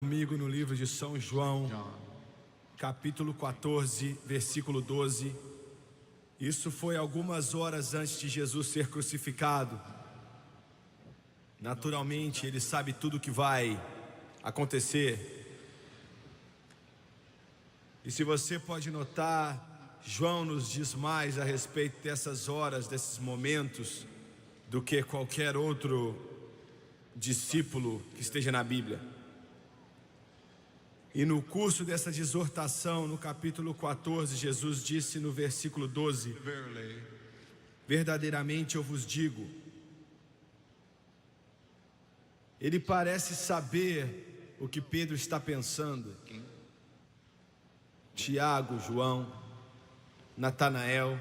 Comigo no livro de São João, capítulo 14, versículo 12. Isso foi algumas horas antes de Jesus ser crucificado. Naturalmente, ele sabe tudo o que vai acontecer. E se você pode notar, João nos diz mais a respeito dessas horas, desses momentos, do que qualquer outro discípulo que esteja na Bíblia. E no curso dessa exortação, no capítulo 14, Jesus disse no versículo 12: verdadeiramente eu vos digo. Ele parece saber o que Pedro está pensando. Tiago, João, Natanael.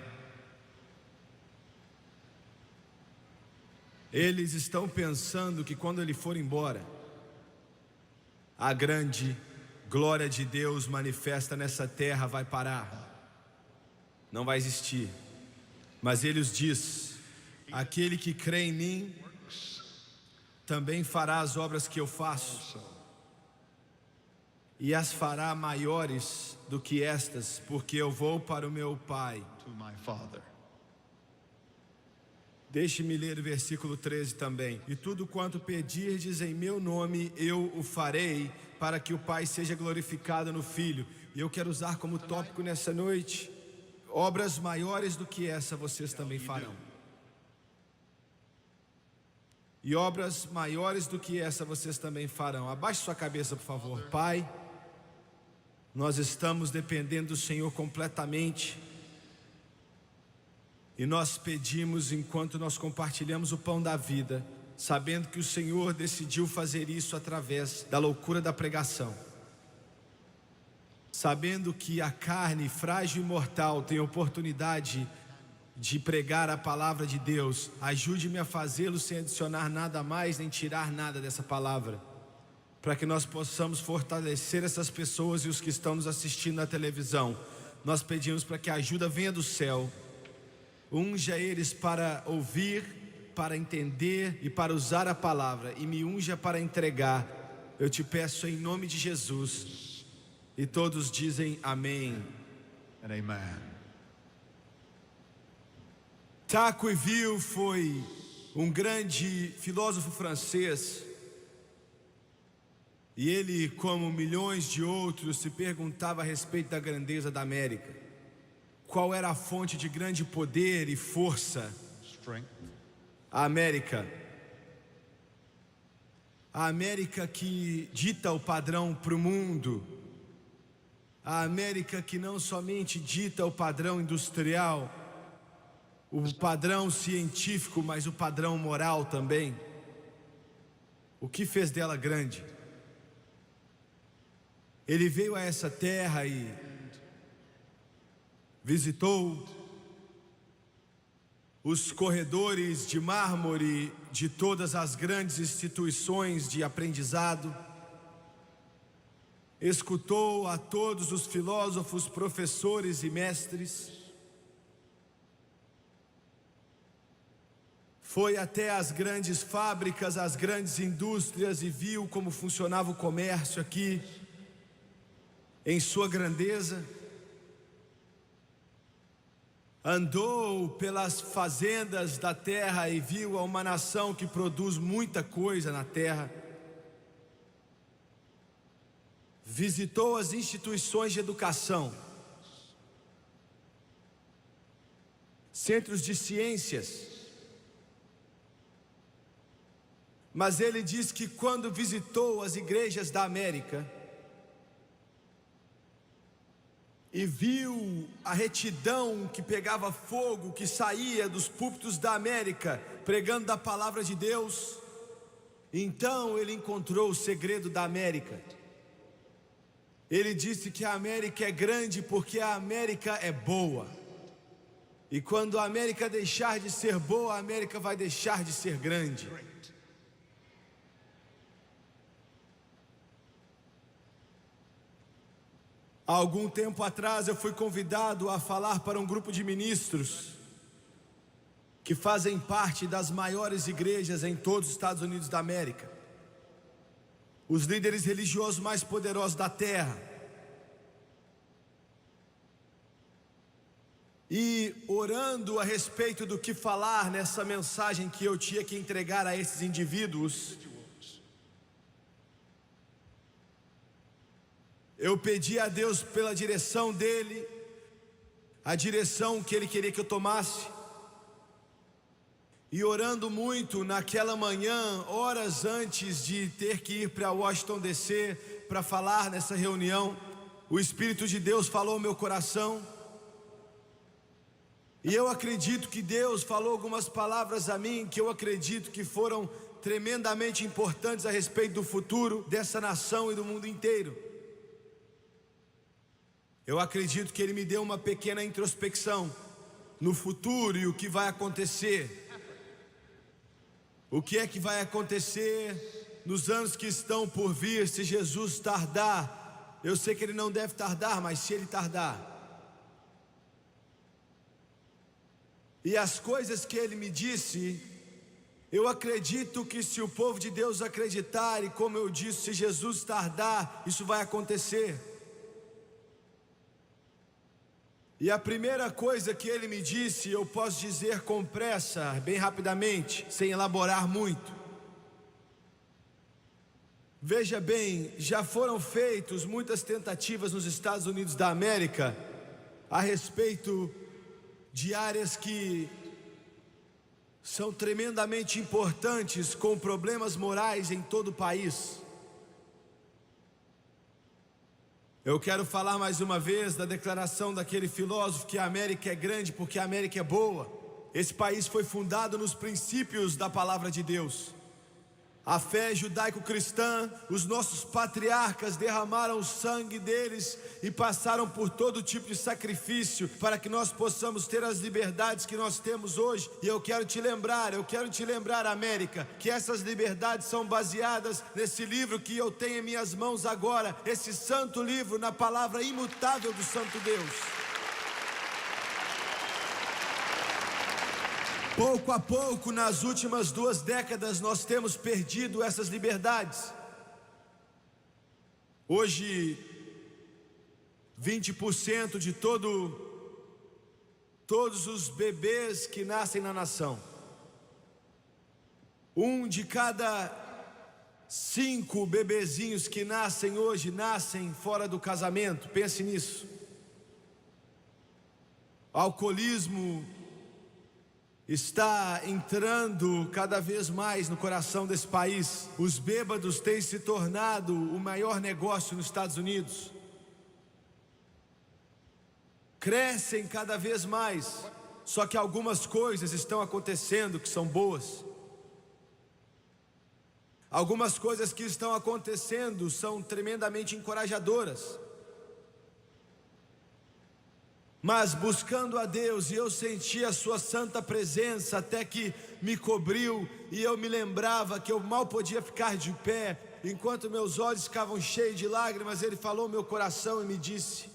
Eles estão pensando que quando ele for embora, a grande glória de Deus manifesta nessa terra vai parar, não vai existir. Mas ele os diz: aquele que crê em mim também fará as obras que eu faço, e as fará maiores do que estas, porque eu vou para o meu Pai. Deixe-me ler o versículo 13 também. E tudo quanto pedirdes em meu nome, eu o farei, para que o Pai seja glorificado no Filho. E eu quero usar como tópico nessa noite: obras maiores do que essa vocês também farão. E obras maiores do que essa vocês também farão. Abaixe sua cabeça, por favor. Pai, nós estamos dependendo do Senhor completamente. E nós pedimos, enquanto nós compartilhamos o pão da vida, sabendo que o Senhor decidiu fazer isso através da loucura da pregação, sabendo que a carne frágil e mortal tem oportunidade de pregar a palavra de Deus, ajude-me a fazê-lo sem adicionar nada mais nem tirar nada dessa palavra, para que nós possamos fortalecer essas pessoas e os que estão nos assistindo na televisão. Nós pedimos para que a ajuda venha do céu. Unja eles para ouvir, para entender e para usar a palavra, e me unja para entregar. Eu te peço em nome de Jesus. E todos dizem amém. And amen. Tocqueville foi um grande filósofo francês, e ele, como milhões de outros, se perguntava a respeito da grandeza da América. Qual era a fonte de grande poder e força? A América. A América que dita o padrão para o mundo. A América que não somente dita o padrão industrial, o padrão científico, mas o padrão moral também. O que fez dela grande? Ele veio a essa terra e visitou os corredores de mármore de todas as grandes instituições de aprendizado, escutou a todos os filósofos, professores e mestres, foi até as grandes fábricas, as grandes indústrias e viu como funcionava o comércio aqui, em sua grandeza. Andou pelas fazendas da terra e viu uma nação que produz muita coisa na terra. Visitou as instituições de educação, centros de ciências. Mas ele diz que quando visitou as igrejas da América e viu a retidão que pegava fogo, que saía dos púlpitos da América, pregando da palavra de Deus, então ele encontrou o segredo da América. Ele disse que a América é grande porque a América é boa. E quando a América deixar de ser boa, a América vai deixar de ser grande. Há algum tempo atrás eu fui convidado a falar para um grupo de ministros que fazem parte das maiores igrejas em todos os Estados Unidos da América. os líderes religiosos mais poderosos da terra. E orando a respeito do que falar nessa mensagem que eu tinha que entregar a esses indivíduos, eu pedi a Deus pela direção dele, a direção que ele queria que eu tomasse. E orando muito naquela manhã, horas antes de ter que ir para Washington DC para falar nessa reunião, o Espírito de Deus falou ao meu coração. E eu acredito que Deus falou algumas palavras a mim que eu acredito que foram tremendamente importantes a respeito do futuro dessa nação e do mundo inteiro. Eu acredito que Ele me deu uma pequena introspecção no futuro e o que vai acontecer. O que é que vai acontecer nos anos que estão por vir se Jesus tardar? Eu sei que Ele não deve tardar, mas se Ele tardar. E as coisas que Ele me disse, eu acredito que se o povo de Deus acreditar, e como eu disse, se Jesus tardar, isso vai acontecer. E a primeira coisa que Ele me disse, eu posso dizer com pressa, bem rapidamente, sem elaborar muito. Veja bem, já foram feitas muitas tentativas nos Estados Unidos da América a respeito de áreas que são tremendamente importantes, com problemas morais em todo o país. Eu quero falar mais uma vez da declaração daquele filósofo que a América é grande porque a América é boa. Esse país foi fundado nos princípios da palavra de Deus. A fé judaico-cristã, os nossos patriarcas derramaram o sangue deles e passaram por todo tipo de sacrifício para que nós possamos ter as liberdades que nós temos hoje. E eu quero te lembrar, América, que essas liberdades são baseadas nesse livro que eu tenho em minhas mãos agora, esse santo livro, na palavra imutável do Santo Deus. Pouco a pouco, nas últimas 2 décadas, nós temos perdido essas liberdades. Hoje, 20% de todos os bebês que nascem na nação, 1 de cada 5 bebezinhos que nascem hoje, nascem fora do casamento. Pense nisso. Alcoolismo está entrando cada vez mais no coração desse país. Os bêbados têm se tornado o maior negócio nos Estados Unidos. Crescem cada vez mais. Só que algumas coisas estão acontecendo que são boas. Algumas coisas que estão acontecendo são tremendamente encorajadoras. Mas buscando a Deus, e eu senti a sua santa presença até que me cobriu, e eu me lembrava que eu mal podia ficar de pé, enquanto meus olhos ficavam cheios de lágrimas. Ele falou ao meu coração e me disse,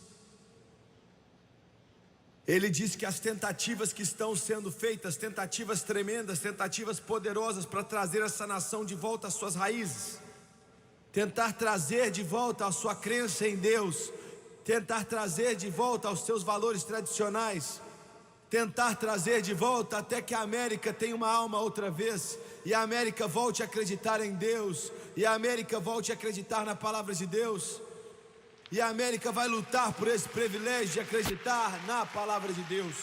Ele disse que as tentativas que estão sendo feitas, tentativas tremendas, tentativas poderosas para trazer essa nação de volta às suas raízes, tentar trazer de volta a sua crença em Deus, tentar trazer de volta aos seus valores tradicionais, tentar trazer de volta até que a América tenha uma alma outra vez, e a América volte a acreditar em Deus, e a América volte a acreditar na palavra de Deus, e a América vai lutar por esse privilégio de acreditar na palavra de Deus.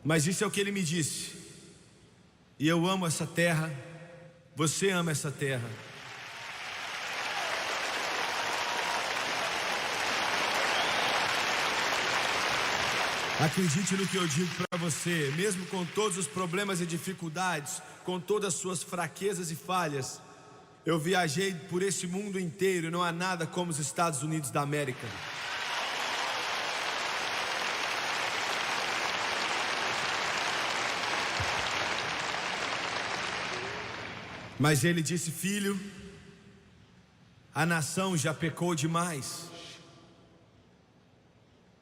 Mas isso é o que Ele me disse. E eu amo essa terra, você ama essa terra. Acredite no que eu digo para você, mesmo com todos os problemas e dificuldades, com todas as suas fraquezas e falhas, eu viajei por esse mundo inteiro e não há nada como os Estados Unidos da América. Mas Ele disse, filho, a nação já pecou demais.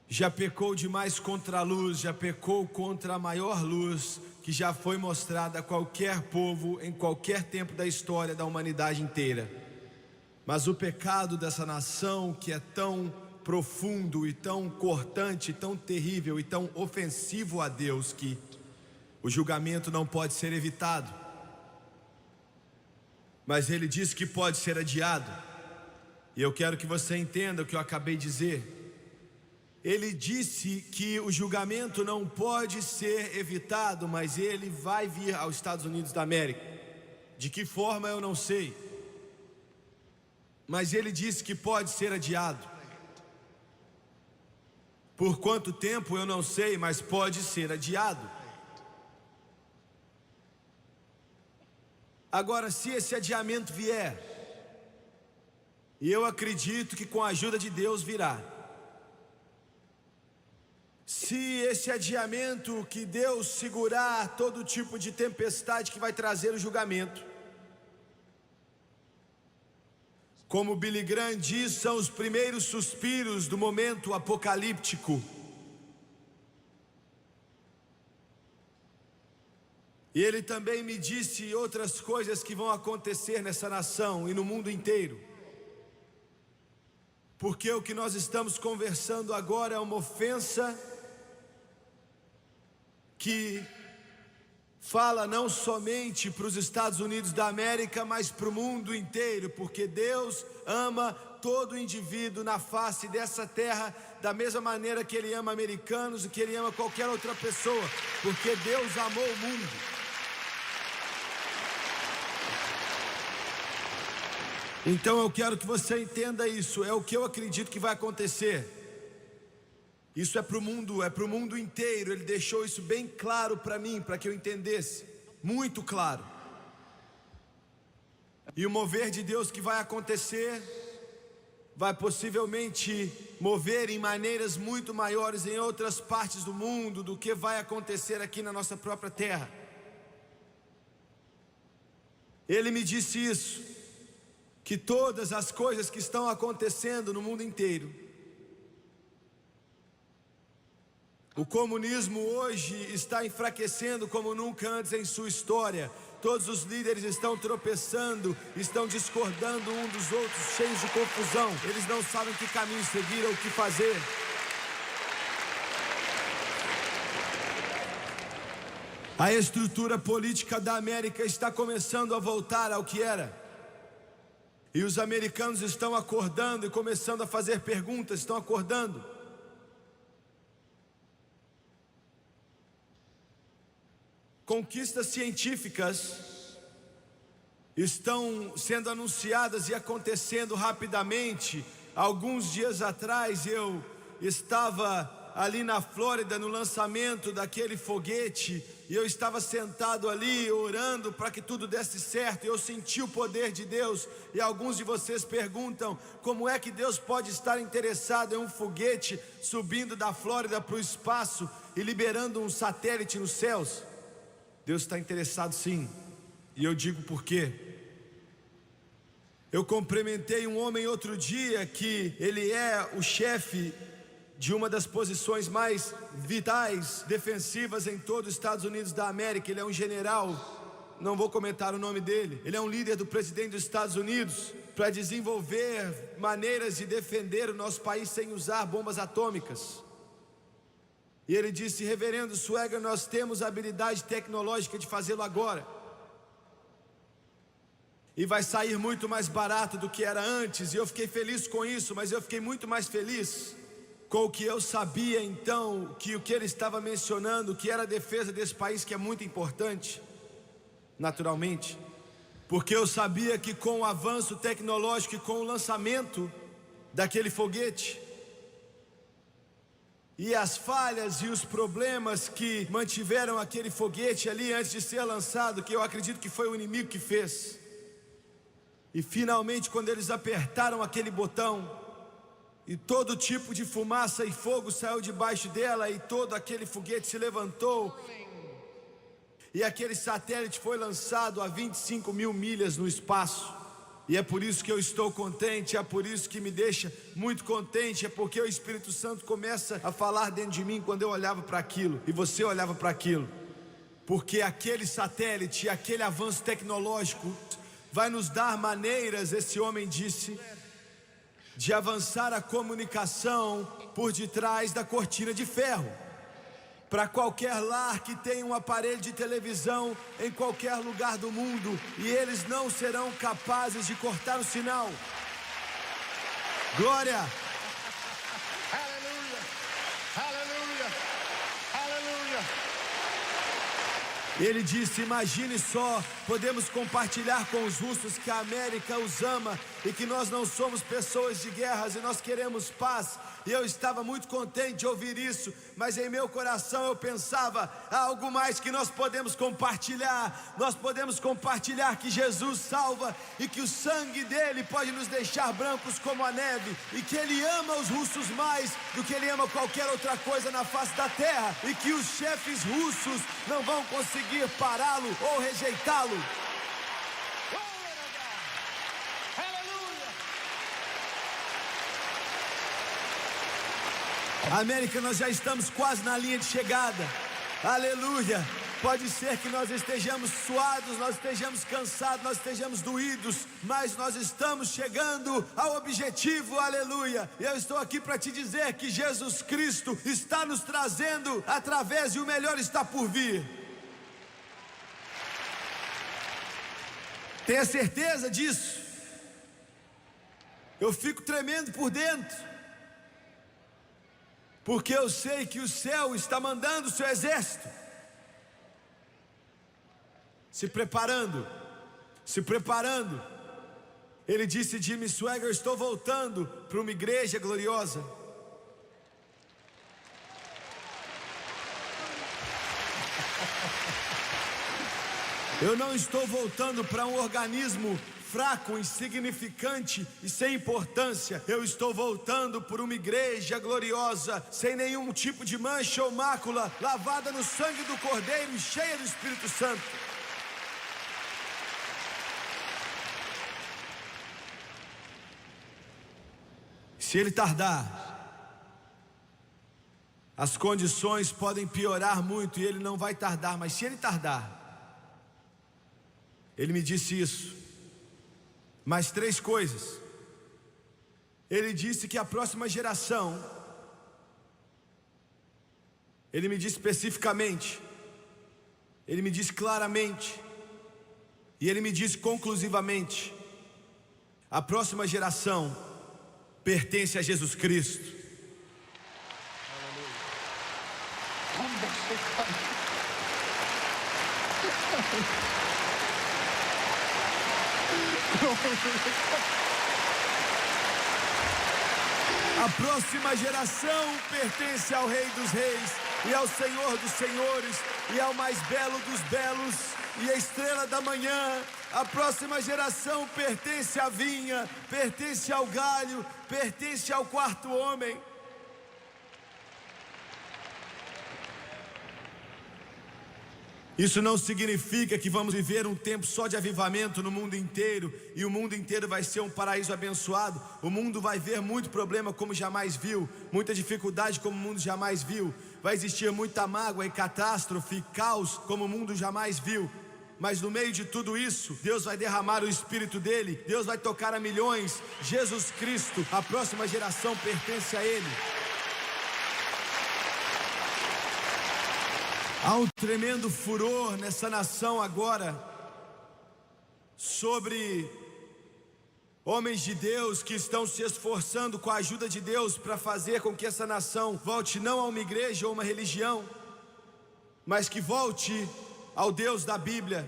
já pecou demais contra a luz, já pecou contra a maior luz que já foi mostrada a qualquer povo em qualquer tempo da história da humanidade inteira. Mas o pecado dessa nação, que é tão profundo e tão cortante, tão terrível e tão ofensivo a Deus, que o julgamento não pode ser evitado. Mas ele diz que pode ser adiado. E eu quero que você entenda o que eu acabei de dizer. Ele disse que o julgamento não pode ser evitado, mas ele vai vir aos Estados Unidos da América. De que forma eu não sei. Mas ele disse que pode ser adiado. Por quanto tempo eu não sei, mas pode ser adiado. Agora, se esse adiamento vier, e eu acredito que com a ajuda de Deus virá. Se esse adiamento que Deus segurar todo tipo de tempestade que vai trazer o julgamento, como Billy Graham diz, são os primeiros suspiros do momento apocalíptico. E ele também me disse outras coisas que vão acontecer nessa nação e no mundo inteiro. Porque o que nós estamos conversando agora é uma ofensa que fala não somente para os Estados Unidos da América, mas para o mundo inteiro, porque Deus ama todo indivíduo na face dessa terra da mesma maneira que Ele ama americanos e que Ele ama qualquer outra pessoa, porque Deus amou o mundo. Então eu quero que você entenda isso, é o que eu acredito que vai acontecer. Isso é para o mundo inteiro. Ele deixou isso bem claro para mim, para que eu entendesse, muito claro. E o mover de Deus que vai acontecer, vai possivelmente mover em maneiras muito maiores em outras partes do mundo do que vai acontecer aqui na nossa própria terra. Ele me disse isso, que todas as coisas que estão acontecendo no mundo inteiro, o comunismo hoje está enfraquecendo como nunca antes em sua história. Todos os líderes estão tropeçando, estão discordando um dos outros, cheios de confusão. Eles não sabem que caminho seguir ou o que fazer. A estrutura política da América está começando a voltar ao que era. E os americanos estão acordando e começando a fazer perguntas, estão acordando. Conquistas científicas estão sendo anunciadas e acontecendo rapidamente. Alguns dias atrás eu estava ali na Flórida no lançamento daquele foguete e eu estava sentado ali orando para que tudo desse certo. Eu senti o poder de Deus e alguns de vocês perguntam como é que Deus pode estar interessado em um foguete subindo da Flórida para o espaço e liberando um satélite nos céus. Deus está interessado sim, e eu digo por quê. Eu cumprimentei um homem outro dia que ele é o chefe de uma das posições mais vitais, defensivas em todo os Estados Unidos da América. Ele é um general, não vou comentar o nome dele. Ele é um líder do presidente dos Estados Unidos para desenvolver maneiras de defender o nosso país sem usar bombas atômicas. E ele disse: reverendo Swagger, nós temos a habilidade tecnológica de fazê-lo agora. E vai sair muito mais barato do que era antes. E eu fiquei feliz com isso, mas eu fiquei muito mais feliz com o que eu sabia então, que o que ele estava mencionando, que era a defesa desse país, que é muito importante, naturalmente. Porque eu sabia que com o avanço tecnológico e com o lançamento daquele foguete, e as falhas e os problemas que mantiveram aquele foguete ali antes de ser lançado, que eu acredito que foi o inimigo que fez. E finalmente, quando eles apertaram aquele botão, e todo tipo de fumaça e fogo saiu debaixo dela, e todo aquele foguete se levantou, e aquele satélite foi lançado a 25 mil milhas no espaço. E é por isso que eu estou contente, é por isso que me deixa muito contente, é porque o Espírito Santo começa a falar dentro de mim quando eu olhava para aquilo, e você olhava para aquilo. Porque aquele satélite, aquele avanço tecnológico vai nos dar maneiras, esse homem disse, de avançar a comunicação por detrás da cortina de ferro. Para qualquer lar que tenha um aparelho de televisão em qualquer lugar do mundo, e eles não serão capazes de cortar o sinal. Glória! Aleluia! Aleluia! Aleluia! Ele disse, imagine só, podemos compartilhar com os russos que a América os ama e que nós não somos pessoas de guerras e nós queremos paz. E eu estava muito contente de ouvir isso, mas em meu coração eu pensava, há algo mais que nós podemos compartilhar. Nós podemos compartilhar que Jesus salva e que o sangue dele pode nos deixar brancos como a neve, e que ele ama os russos mais do que ele ama qualquer outra coisa na face da terra, e que os chefes russos não vão conseguir pará-lo ou rejeitá-lo. América, nós já estamos quase na linha de chegada. Aleluia. Pode ser que nós estejamos suados, nós estejamos cansados, nós estejamos doídos, mas nós estamos chegando ao objetivo. Aleluia. E eu estou aqui para te dizer que Jesus Cristo está nos trazendo através, e o melhor está por vir. Tenha certeza disso. Eu fico tremendo por dentro, porque eu sei que o céu está mandando o seu exército, se preparando. Ele disse, Jimmy Swaggart, eu estou voltando para uma igreja gloriosa. Eu não estou voltando para um organismo fraco, insignificante e sem importância. Eu estou voltando por uma igreja gloriosa, sem nenhum tipo de mancha ou mácula, lavada no sangue do Cordeiro e cheia do Espírito Santo. Se ele tardar, as condições podem piorar muito, e ele não vai tardar. Mas se ele tardar, ele me disse isso. Mais 3 coisas. Ele disse que a próxima geração, ele me disse especificamente, ele me disse claramente, e ele me disse conclusivamente, a próxima geração pertence a Jesus Cristo. A próxima geração pertence ao Rei dos Reis e ao Senhor dos Senhores e ao mais belo dos belos e a estrela da manhã. A próxima geração pertence à vinha, pertence ao galho, pertence ao quarto homem. Isso não significa que vamos viver um tempo só de avivamento no mundo inteiro, e o mundo inteiro vai ser um paraíso abençoado. O mundo vai ver muito problema como jamais viu, muita dificuldade como o mundo jamais viu. Vai existir muita mágoa e catástrofe, caos como o mundo jamais viu. Mas no meio de tudo isso, Deus vai derramar o Espírito dele, Deus vai tocar a milhões. Jesus Cristo, a próxima geração pertence a ele. Há um tremendo furor nessa nação agora sobre homens de Deus que estão se esforçando com a ajuda de Deus para fazer com que essa nação volte não a uma igreja ou uma religião, mas que volte ao Deus da Bíblia.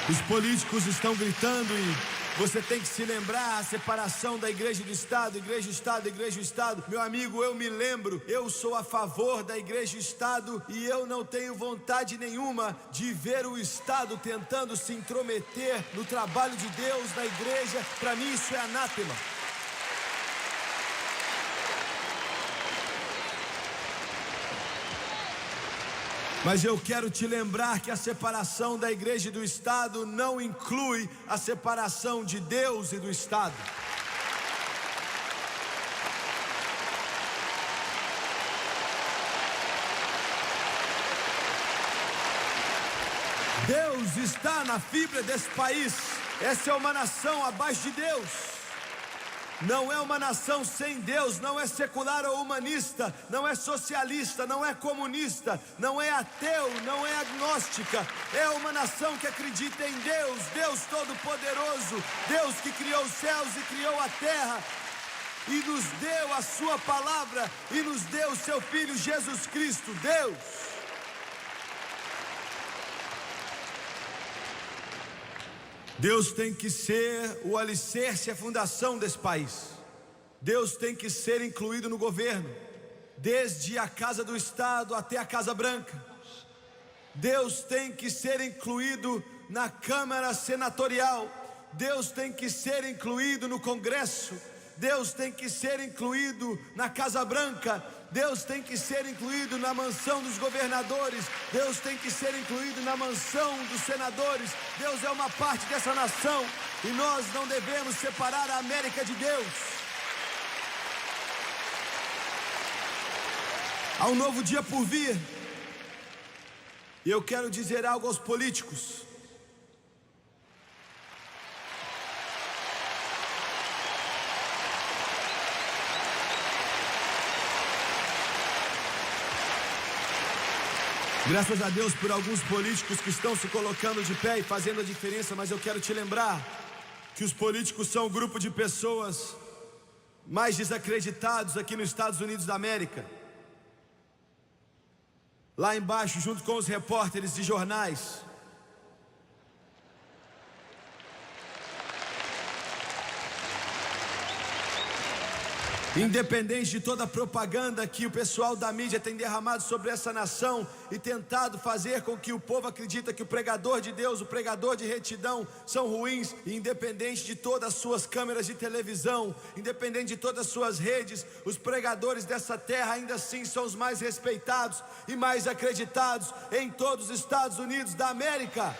Os políticos estão gritando e você tem que se lembrar a separação da igreja e do Estado, igreja e Estado, igreja e Estado. Meu amigo, eu me lembro, eu sou a favor da igreja e Estado, e eu não tenho vontade nenhuma de ver o Estado tentando se intrometer no trabalho de Deus na igreja. Para mim isso é anátema. Mas eu quero te lembrar que a separação da igreja e do Estado não inclui a separação de Deus e do Estado. Deus está na fibra desse país. Essa é uma nação abaixo de Deus. Não é uma nação sem Deus, não é secular ou humanista, não é socialista, não é comunista, não é ateu, não é agnóstica. É uma nação que acredita em Deus, Deus Todo-Poderoso, Deus que criou os céus e criou a terra, e nos deu a sua palavra, e nos deu o seu Filho Jesus Cristo, Deus. Deus tem que ser o alicerce e a fundação desse país. Deus tem que ser incluído no governo, desde a Casa do Estado até a Casa Branca. Deus tem que ser incluído na Câmara Senatorial. Deus tem que ser incluído no Congresso. Deus tem que ser incluído na Casa Branca. Deus tem que ser incluído na mansão dos governadores. Deus tem que ser incluído na mansão dos senadores. Deus é uma parte dessa nação e nós não devemos separar a América de Deus. Há um novo dia por vir. E eu quero dizer algo aos políticos. Graças a Deus por alguns políticos que estão se colocando de pé e fazendo a diferença, mas eu quero te lembrar que os políticos são o grupo de pessoas mais desacreditados aqui nos Estados Unidos da América. Lá embaixo, junto com os repórteres de jornais. Independente de toda a propaganda que o pessoal da mídia tem derramado sobre essa nação e tentado fazer com que o povo acredite que o pregador de Deus, o pregador de retidão são ruins, e independente de todas as suas câmeras de televisão, independente de todas as suas redes, os pregadores dessa terra ainda assim são os mais respeitados e mais acreditados em todos os Estados Unidos da América.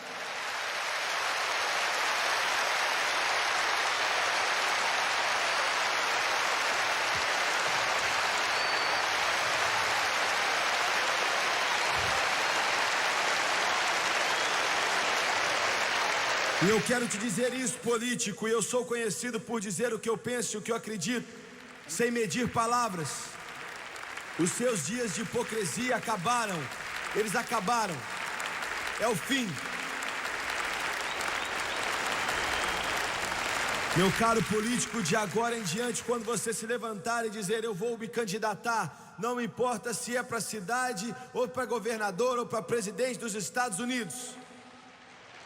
E eu quero te dizer isso, político, e eu sou conhecido por dizer o que eu penso e o que eu acredito, sem medir palavras. Os seus dias de hipocrisia acabaram, eles acabaram, é o fim. Meu caro político, de agora em diante, quando você se levantar e dizer eu vou me candidatar, não importa se é para cidade, ou para governador, ou para presidente dos Estados Unidos,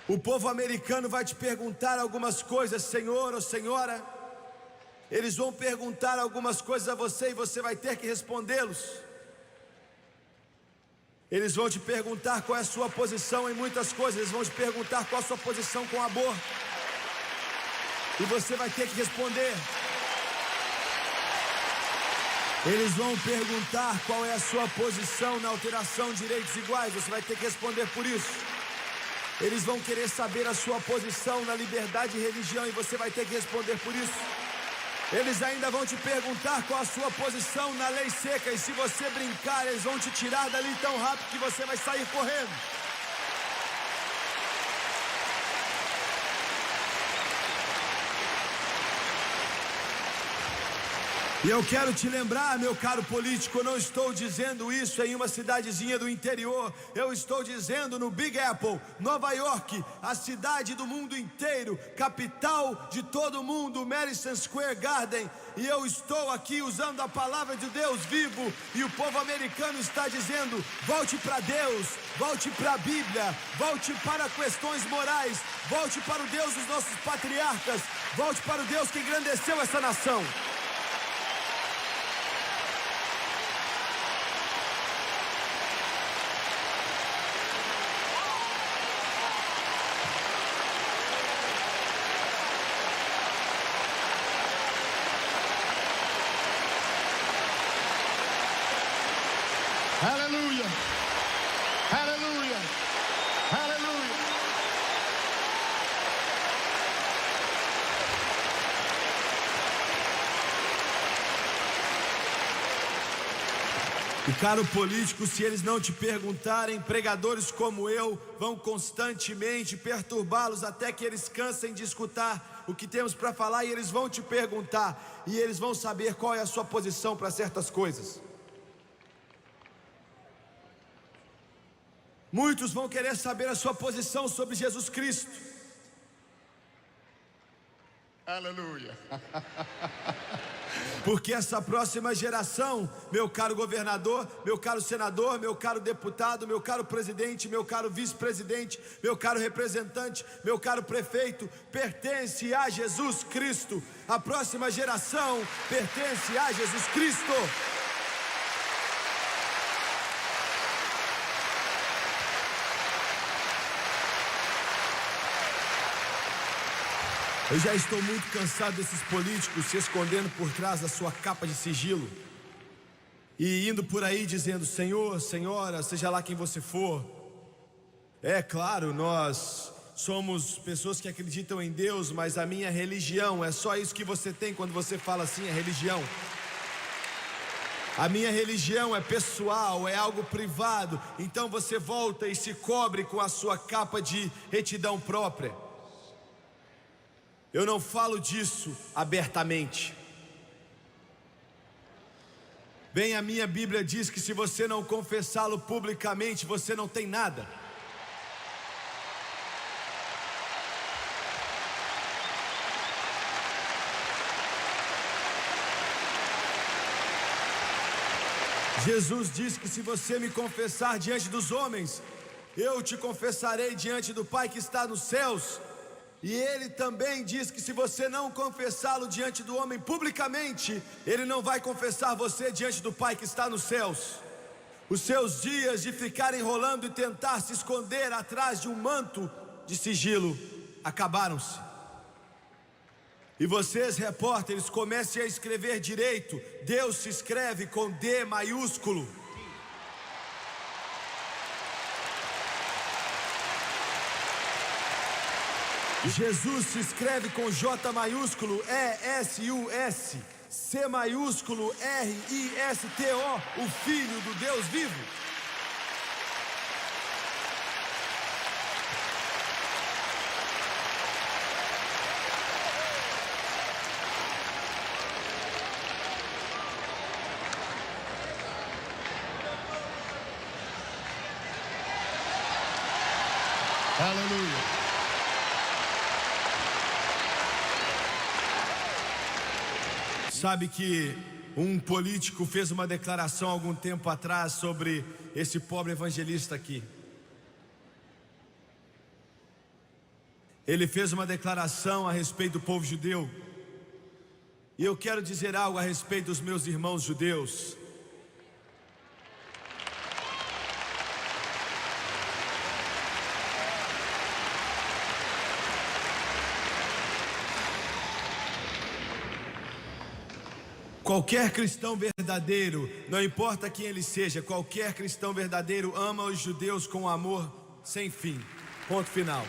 o povo americano vai te perguntar algumas coisas, senhor ou senhora. Eles vão perguntar algumas coisas a você e você vai ter que respondê-los. Eles vão te perguntar qual é a sua posição em muitas coisas. Eles vão te perguntar qual é a sua posição com o aborto. E você vai ter que responder. Eles vão perguntar qual é a sua posição na alteração de direitos iguais. Você vai ter que responder por isso. Eles vão querer saber a sua posição na liberdade de religião e você vai ter que responder por isso. Eles ainda vão te perguntar qual a sua posição na lei seca, e se você brincar, eles vão te tirar dali tão rápido que você vai sair correndo. E eu quero te lembrar, meu caro político, eu não estou dizendo isso em uma cidadezinha do interior. Eu estou dizendo no Big Apple, Nova York, a cidade do mundo inteiro, capital de todo mundo, Madison Square Garden. E eu estou aqui usando a palavra de Deus vivo, e o povo americano está dizendo: volte para Deus, volte para a Bíblia, volte para questões morais, volte para o Deus dos nossos patriarcas, volte para o Deus que engrandeceu essa nação. Hallelujah. Hallelujah. Hallelujah. E caro político, se eles não te perguntarem, pregadores como eu vão constantemente perturbá-los até que eles cansem de escutar o que temos para falar, e eles vão te perguntar, e eles vão saber qual é a sua posição para certas coisas. Muitos vão querer saber a sua posição sobre Jesus Cristo. Aleluia. Porque essa próxima geração, meu caro governador, meu caro senador, meu caro deputado, meu caro presidente, meu caro vice-presidente, meu caro representante, meu caro prefeito, pertence a Jesus Cristo. A próxima geração pertence a Jesus Cristo. Eu já estou muito cansado desses políticos se escondendo por trás da sua capa de sigilo e indo por aí dizendo: Senhor, Senhora, seja lá quem você for. É claro, nós somos pessoas que acreditam em Deus, mas a minha religião, é só isso que você tem quando você fala assim, é religião. A minha religião é pessoal, é algo privado. Então você volta e se cobre com a sua capa de retidão própria. Eu não falo disso abertamente. Bem, a minha Bíblia diz que se você não confessá-lo publicamente, você não tem nada. Jesus disse que se você me confessar diante dos homens, eu te confessarei diante do Pai que está nos céus. E ele também diz que se você não confessá-lo diante do homem publicamente, ele não vai confessar você diante do Pai que está nos céus. Os seus dias de ficar enrolando e tentar se esconder atrás de um manto de sigilo acabaram-se. E vocês, repórteres, comecem a escrever direito. Deus se escreve com D maiúsculo. Jesus se escreve com J maiúsculo, E-S-U-S, C maiúsculo, R-I-S-T-O, o Filho do Deus vivo. Aleluia. Sabe que um político fez uma declaração há algum tempo atrás sobre esse pobre evangelista aqui. Ele fez uma declaração a respeito do povo judeu. E eu quero dizer algo a respeito dos meus irmãos judeus. Qualquer cristão verdadeiro, não importa quem ele seja, qualquer cristão verdadeiro ama os judeus com amor sem fim. Ponto final.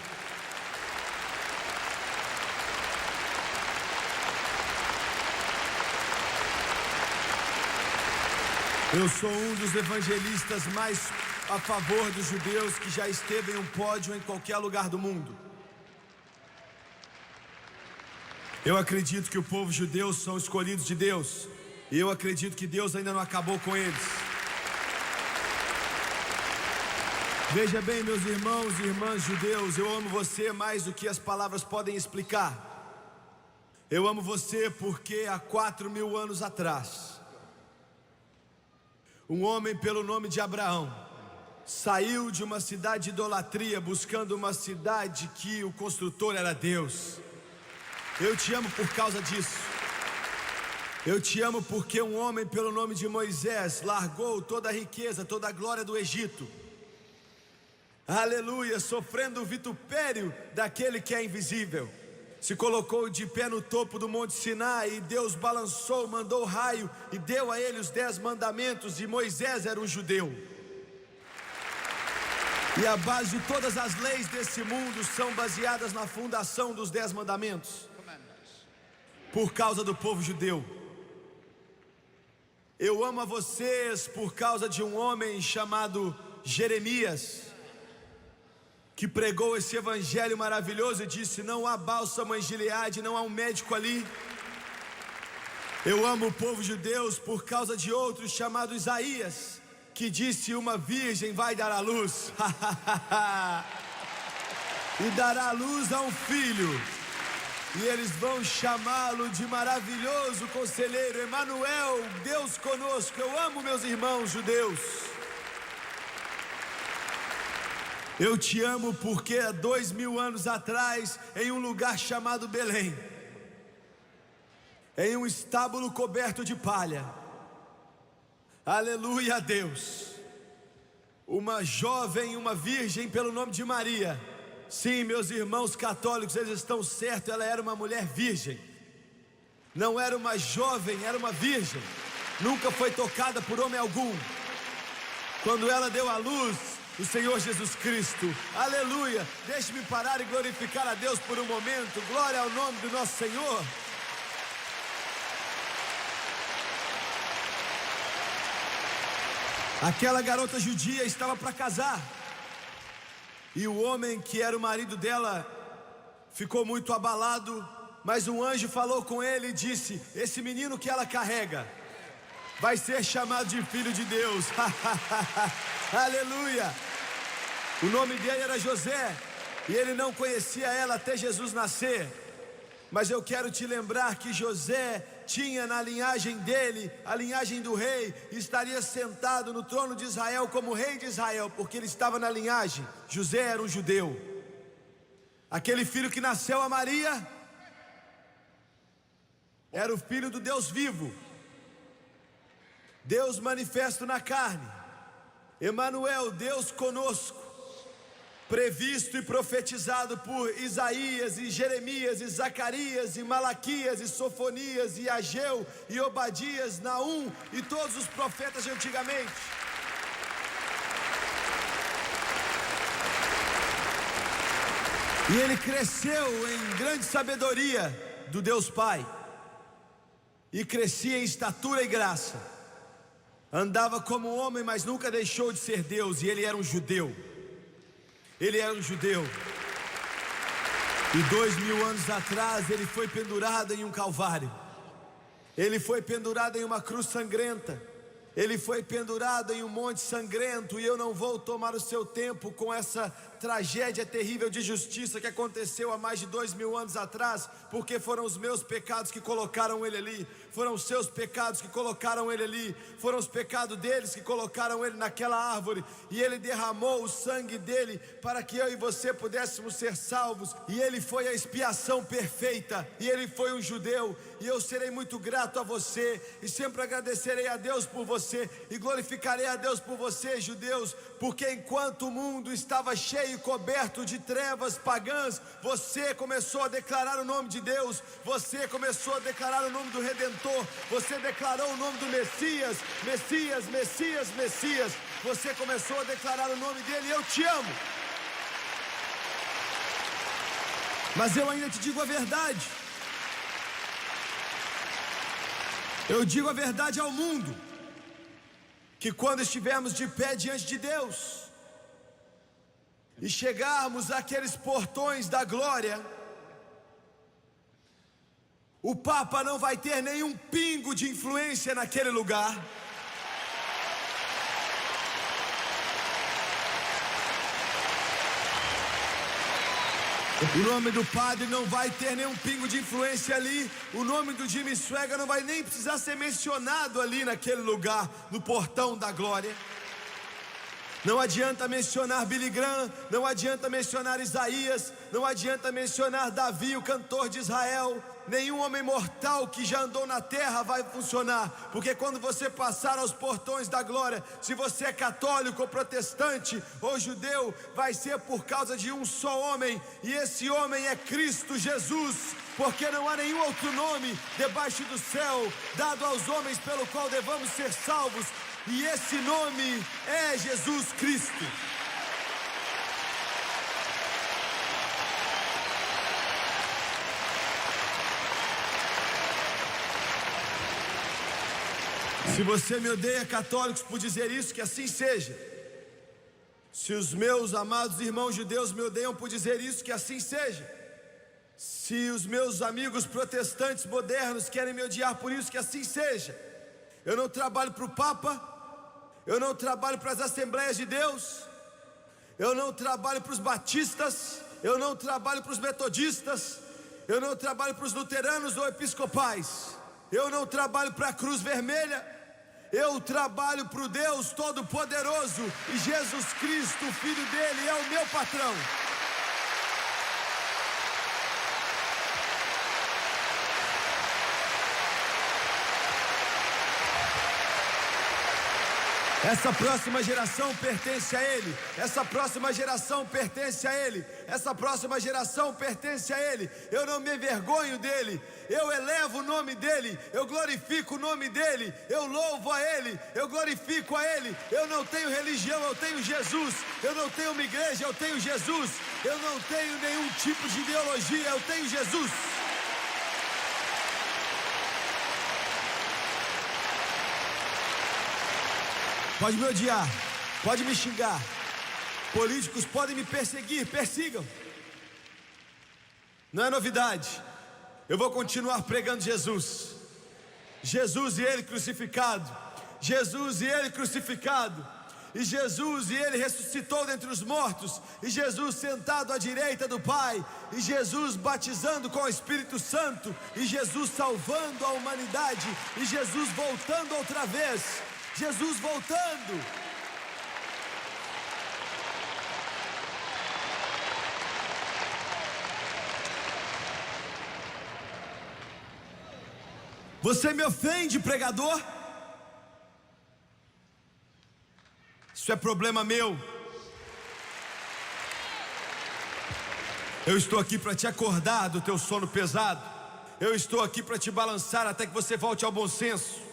Eu sou um dos evangelistas mais a favor dos judeus que já esteve em um pódio em qualquer lugar do mundo. Eu acredito que o povo judeu são escolhidos de Deus. E eu acredito que Deus ainda não acabou com eles. Veja bem, meus irmãos e irmãs judeus, eu amo você mais do que as palavras podem explicar. Eu amo você porque há 4.000 anos atrás, um homem pelo nome de Abraão saiu de uma cidade de idolatria buscando uma cidade que o construtor era Deus. Eu te amo por causa disso. Eu te amo porque um homem pelo nome de Moisés largou toda a riqueza, toda a glória do Egito. Aleluia, sofrendo o vitupério daquele que é invisível. Se colocou de pé no topo do Monte Sinai e Deus balançou, mandou raio e deu a ele os 10 mandamentos, e Moisés era um judeu. E a base de todas as leis desse mundo são baseadas na fundação dos 10 mandamentos. Por causa do povo judeu. Eu amo a vocês por causa de um homem chamado Jeremias, que pregou esse evangelho maravilhoso e disse: não há bálsamo em Gileade, não há um médico ali. Eu amo o povo judeu por causa de outro chamado Isaías, que disse: uma virgem vai dar à luz e dará à luz a um filho, e eles vão chamá-lo de maravilhoso conselheiro, Emanuel, Deus conosco. Eu amo meus irmãos judeus. Eu te amo porque há 2000 anos atrás, em um lugar chamado Belém, em um estábulo coberto de palha, aleluia a Deus, uma jovem, uma virgem pelo nome de Maria. Sim, meus irmãos católicos, eles estão certos, ela era uma mulher virgem. Não era uma jovem, era uma virgem. Nunca foi tocada por homem algum. Quando ela deu à luz o Senhor Jesus Cristo, aleluia. Deixe-me parar e glorificar a Deus por um momento. Glória ao nome do nosso Senhor. Aquela garota judia estava para casar, e o homem que era o marido dela ficou muito abalado, mas um anjo falou com ele e disse: esse menino que ela carrega vai ser chamado de filho de Deus. Aleluia. O nome dele era José, e ele não conhecia ela até Jesus nascer. Mas eu quero te lembrar que José tinha na linhagem dele, a linhagem do rei, e estaria sentado no trono de Israel como rei de Israel, porque ele estava na linhagem. José era um judeu. Aquele filho que nasceu a Maria era o filho do Deus vivo, Deus manifesto na carne, Emanuel, Deus conosco, previsto e profetizado por Isaías e Jeremias e Zacarias e Malaquias e Sofonias e Ageu e Obadias, Naum e todos os profetas de antigamente. E ele cresceu em grande sabedoria do Deus Pai, e crescia em estatura e graça, andava como homem, mas nunca deixou de ser Deus. E ele era um judeu. Ele era um judeu. E 2000 anos atrás ele foi pendurado em um calvário. Ele foi pendurado em uma cruz sangrenta. Ele foi pendurado em um monte sangrento. E eu não vou tomar o seu tempo com essa tragédia terrível de justiça que aconteceu há mais de 2000 anos atrás, porque foram os meus pecados que colocaram ele ali, foram os seus pecados que colocaram ele ali, foram os pecados deles que colocaram ele naquela árvore, e ele derramou o sangue dele para que eu e você pudéssemos ser salvos, e ele foi a expiação perfeita, e ele foi um judeu. E eu serei muito grato a você, e sempre agradecerei a Deus por você, e glorificarei a Deus por você, judeus, porque enquanto o mundo estava cheio e coberto de trevas pagãs, você começou a declarar o nome de Deus, você começou a declarar o nome do Redentor, você declarou o nome do Messias, Messias, Messias, Messias, você começou a declarar o nome dele. E eu te amo. Mas eu ainda te digo a verdade. Eu digo a verdade ao mundo, que quando estivermos de pé diante de Deus e chegarmos àqueles portões da glória, o Papa não vai ter nenhum pingo de influência naquele lugar. O nome do padre não vai ter nenhum pingo de influência ali. O nome do Jimmy Swaggart não vai nem precisar ser mencionado ali naquele lugar, no portão da glória. Não adianta mencionar Billy Graham, não adianta mencionar Isaías, não adianta mencionar Davi, o cantor de Israel. Nenhum homem mortal que já andou na terra vai funcionar, porque quando você passar aos portões da glória, se você é católico ou protestante ou judeu, vai ser por causa de um só homem, e esse homem é Cristo Jesus, porque não há nenhum outro nome debaixo do céu dado aos homens pelo qual devamos ser salvos, e esse nome é Jesus Cristo. Se você me odeia, católicos, por dizer isso, que assim seja. Se os meus amados irmãos judeus me odeiam por dizer isso, que assim seja. Se os meus amigos protestantes modernos querem me odiar por isso, que assim seja. Eu não trabalho para o Papa, eu não trabalho para as Assembleias de Deus, eu não trabalho para os batistas, eu não trabalho para os metodistas, eu não trabalho para os luteranos ou episcopais, eu não trabalho para a Cruz Vermelha, eu trabalho para o Deus Todo-Poderoso, e Jesus Cristo, o Filho dele, é o meu patrão. Essa próxima geração pertence a Ele. Essa próxima geração pertence a Ele. Essa próxima geração pertence a Ele. Eu não me envergonho dEle. Eu elevo o nome dEle. Eu glorifico o nome dEle. Eu louvo a Ele. Eu glorifico a Ele. Eu não tenho religião, eu tenho Jesus. Eu não tenho uma igreja, eu tenho Jesus. Eu não tenho nenhum tipo de ideologia, eu tenho Jesus. Pode me odiar, pode me xingar, políticos podem me perseguir, persigam. Não é novidade, eu vou continuar pregando Jesus. Jesus e Ele crucificado, Jesus e Ele crucificado, e Jesus e Ele ressuscitou dentre os mortos, e Jesus sentado à direita do Pai, e Jesus batizando com o Espírito Santo, e Jesus salvando a humanidade, e Jesus voltando outra vez. Jesus voltando. Você me ofende, pregador? Isso é problema meu. Eu estou aqui para te acordar do teu sono pesado. Eu estou aqui para te balançar até que você volte ao bom senso.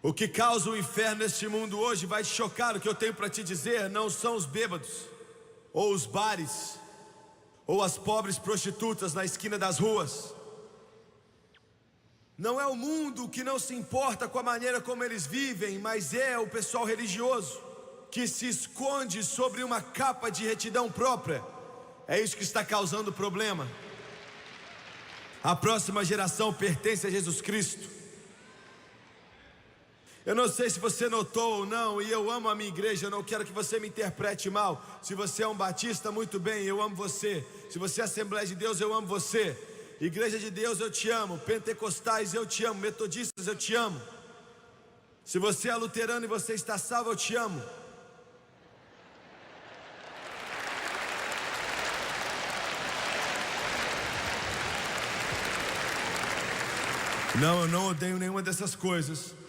O que causa o inferno neste mundo hoje vai te chocar. O que eu tenho para te dizer não são os bêbados, ou os bares, ou as pobres prostitutas na esquina das ruas. Não é o mundo que não se importa com a maneira como eles vivem, mas é o pessoal religioso que se esconde sobre uma capa de retidão própria. É isso que está causando o problema. A próxima geração pertence a Jesus Cristo. Eu não sei se você notou ou não, e eu amo a minha igreja, eu não quero que você me interprete mal. Se você é um batista, muito bem, eu amo você. Se você é Assembleia de Deus, eu amo você. Igreja de Deus, eu te amo. Pentecostais, eu te amo. Metodistas, eu te amo. Se você é luterano e você está salvo, eu te amo. Não, eu não odeio nenhuma dessas coisas.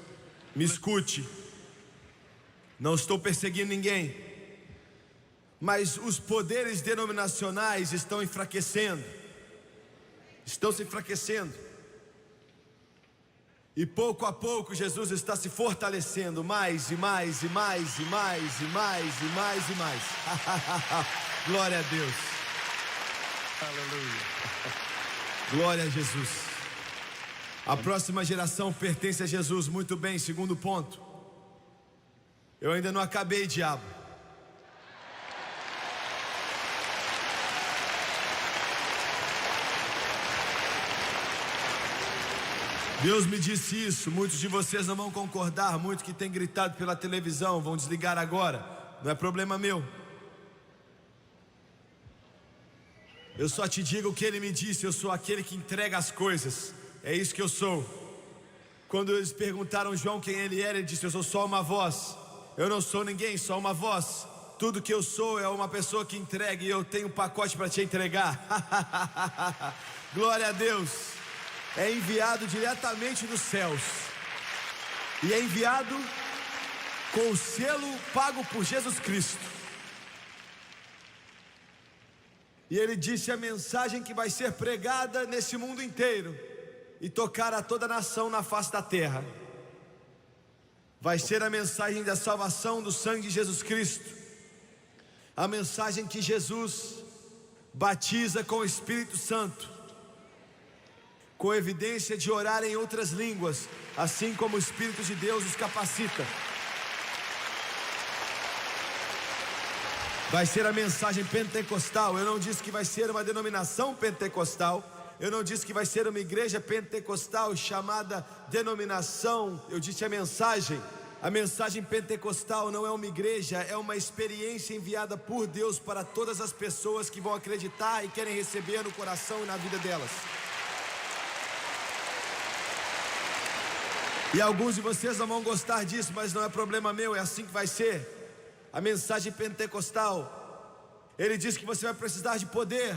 Me escute, não estou perseguindo ninguém, mas os poderes denominacionais estão enfraquecendo, estão se enfraquecendo, e pouco a pouco Jesus está se fortalecendo mais e mais e mais e mais e mais e mais e mais. Glória a Deus. Aleluia. Glória a Jesus. A próxima geração pertence a Jesus. Muito bem, segundo ponto. Eu ainda não acabei, diabo. Deus me disse isso. Muitos de vocês não vão concordar. Muitos que têm gritado pela televisão vão desligar agora. Não é problema meu. Eu só te digo o que Ele me disse. Eu sou aquele que entrega as coisas. É isso que eu sou. Quando eles perguntaram a João quem ele era, ele disse: eu sou só uma voz. Eu não sou ninguém, só uma voz. Tudo que eu sou é uma pessoa que entrega, e eu tenho um pacote para te entregar. Glória a Deus. É enviado diretamente dos céus, e é enviado com o selo pago por Jesus Cristo. E ele disse a mensagem que vai ser pregada nesse mundo inteiro e tocar a toda nação na face da terra. Vai ser a mensagem da salvação do sangue de Jesus Cristo. A mensagem que Jesus batiza com o Espírito Santo. com evidência de orar em outras línguas, assim como o Espírito de Deus os capacita. Vai ser a mensagem pentecostal. Eu não disse que vai ser uma denominação pentecostal. Eu não disse que vai ser uma igreja pentecostal chamada denominação. Eu disse a mensagem. A mensagem pentecostal não é uma igreja, é uma experiência enviada por Deus para todas as pessoas que vão acreditar e querem receber no coração e na vida delas. E alguns de vocês não vão gostar disso, mas não é problema meu, é assim que vai ser. A mensagem pentecostal, ele diz que você vai precisar de poder.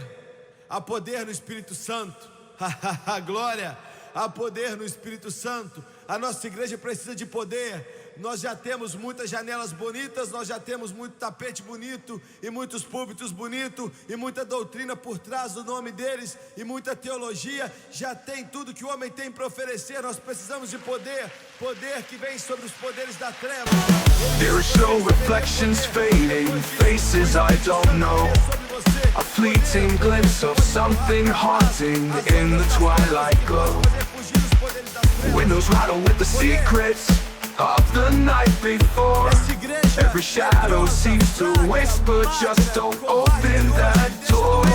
Há poder no Espírito Santo. Glória! Há poder no Espírito Santo. A nossa igreja precisa de poder. Nós já temos muitas janelas bonitas, nós já temos muito tapete bonito e muitos púlpitos bonitos e muita doutrina por trás do nome deles e muita teologia. Já tem tudo que o homem tem para oferecer. Nós precisamos de poder, poder que vem sobre os poderes da treva. There is no reflections fading, faces I don't know, a fleeting glimpse of something haunting in the twilight glow. Windows rattle with the secrets of the night before. Every shadow seems to whisper, just don't open that door.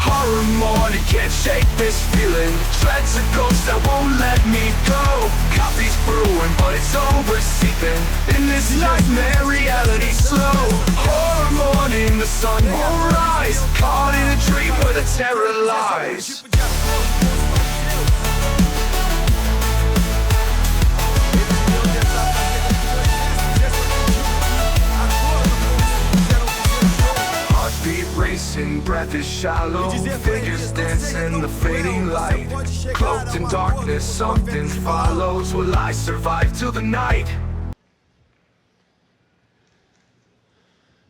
Horror morning can't shake this feeling. Dread's a ghost that won't let me go. Coffee's brewing but it's over seeping in this nightmare reality slow. Horror morning, the sun won't rise, caught in a dream where the terror lies. Heartbeat racing, breath is shallow, figures dance in the fading light. Cloaked in darkness, something follows. Will I survive till the night?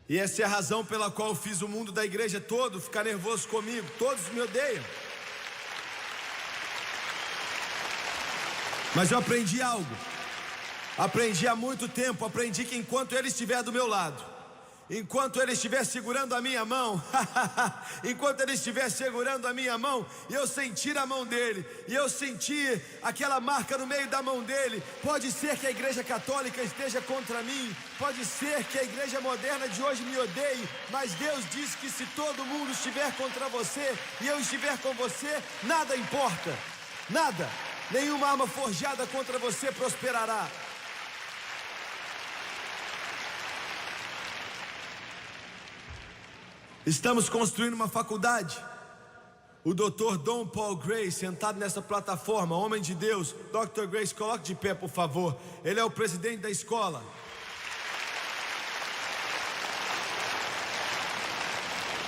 E essa é a razão pela qual eu fiz o mundo da igreja todo ficar nervoso comigo. Todos me odeiam. Mas eu aprendi algo. Aprendi há muito tempo. Aprendi que enquanto Ele estiver do meu lado, enquanto Ele estiver segurando a minha mão, enquanto Ele estiver segurando a minha mão, e eu sentir a mão dEle, e eu sentir aquela marca no meio da mão dEle, pode ser que a igreja católica esteja contra mim, pode ser que a igreja moderna de hoje me odeie, mas Deus disse que se todo mundo estiver contra você, e eu estiver com você, nada importa, nada, nenhuma arma forjada contra você prosperará. Estamos construindo uma faculdade. O Dr. Don Paul Grace, sentado nessa plataforma, homem de Deus. Dr. Grace, coloque de pé, por favor. Ele é o presidente da escola.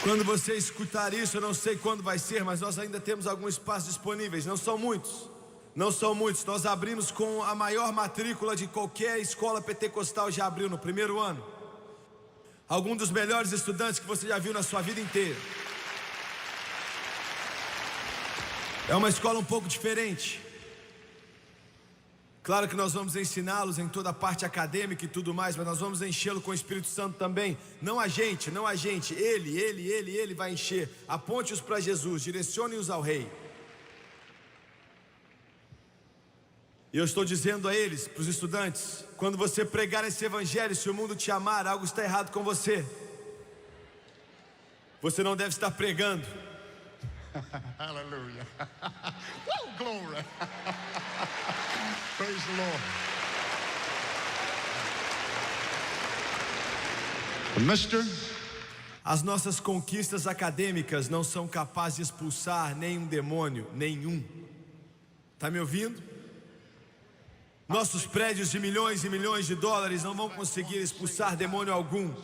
Quando você escutar isso, eu não sei quando vai ser, mas nós ainda temos alguns espaços disponíveis. Não são muitos. Não são muitos. Nós abrimos com a maior matrícula de qualquer escola pentecostal já abriu no primeiro ano. Algum dos melhores estudantes que você já viu na sua vida inteira. É uma escola um pouco diferente. Claro que nós vamos ensiná-los em toda a parte acadêmica e tudo mais, mas nós vamos enchê-lo com o Espírito Santo também. Não a gente, não a gente. Ele vai encher. Aponte-os para Jesus, direcione-os ao Rei. E eu estou dizendo a eles, para os estudantes, quando você pregar esse evangelho, se o mundo te amar, algo está errado com você. Você não deve estar pregando. Hallelujah. Woo, glory. Praise the Lord. Mister, as nossas conquistas acadêmicas não são capazes de expulsar nenhum demônio, nenhum. Está me ouvindo? Nossos prédios de milhões e milhões de dólares não vão conseguir expulsar demônio algum.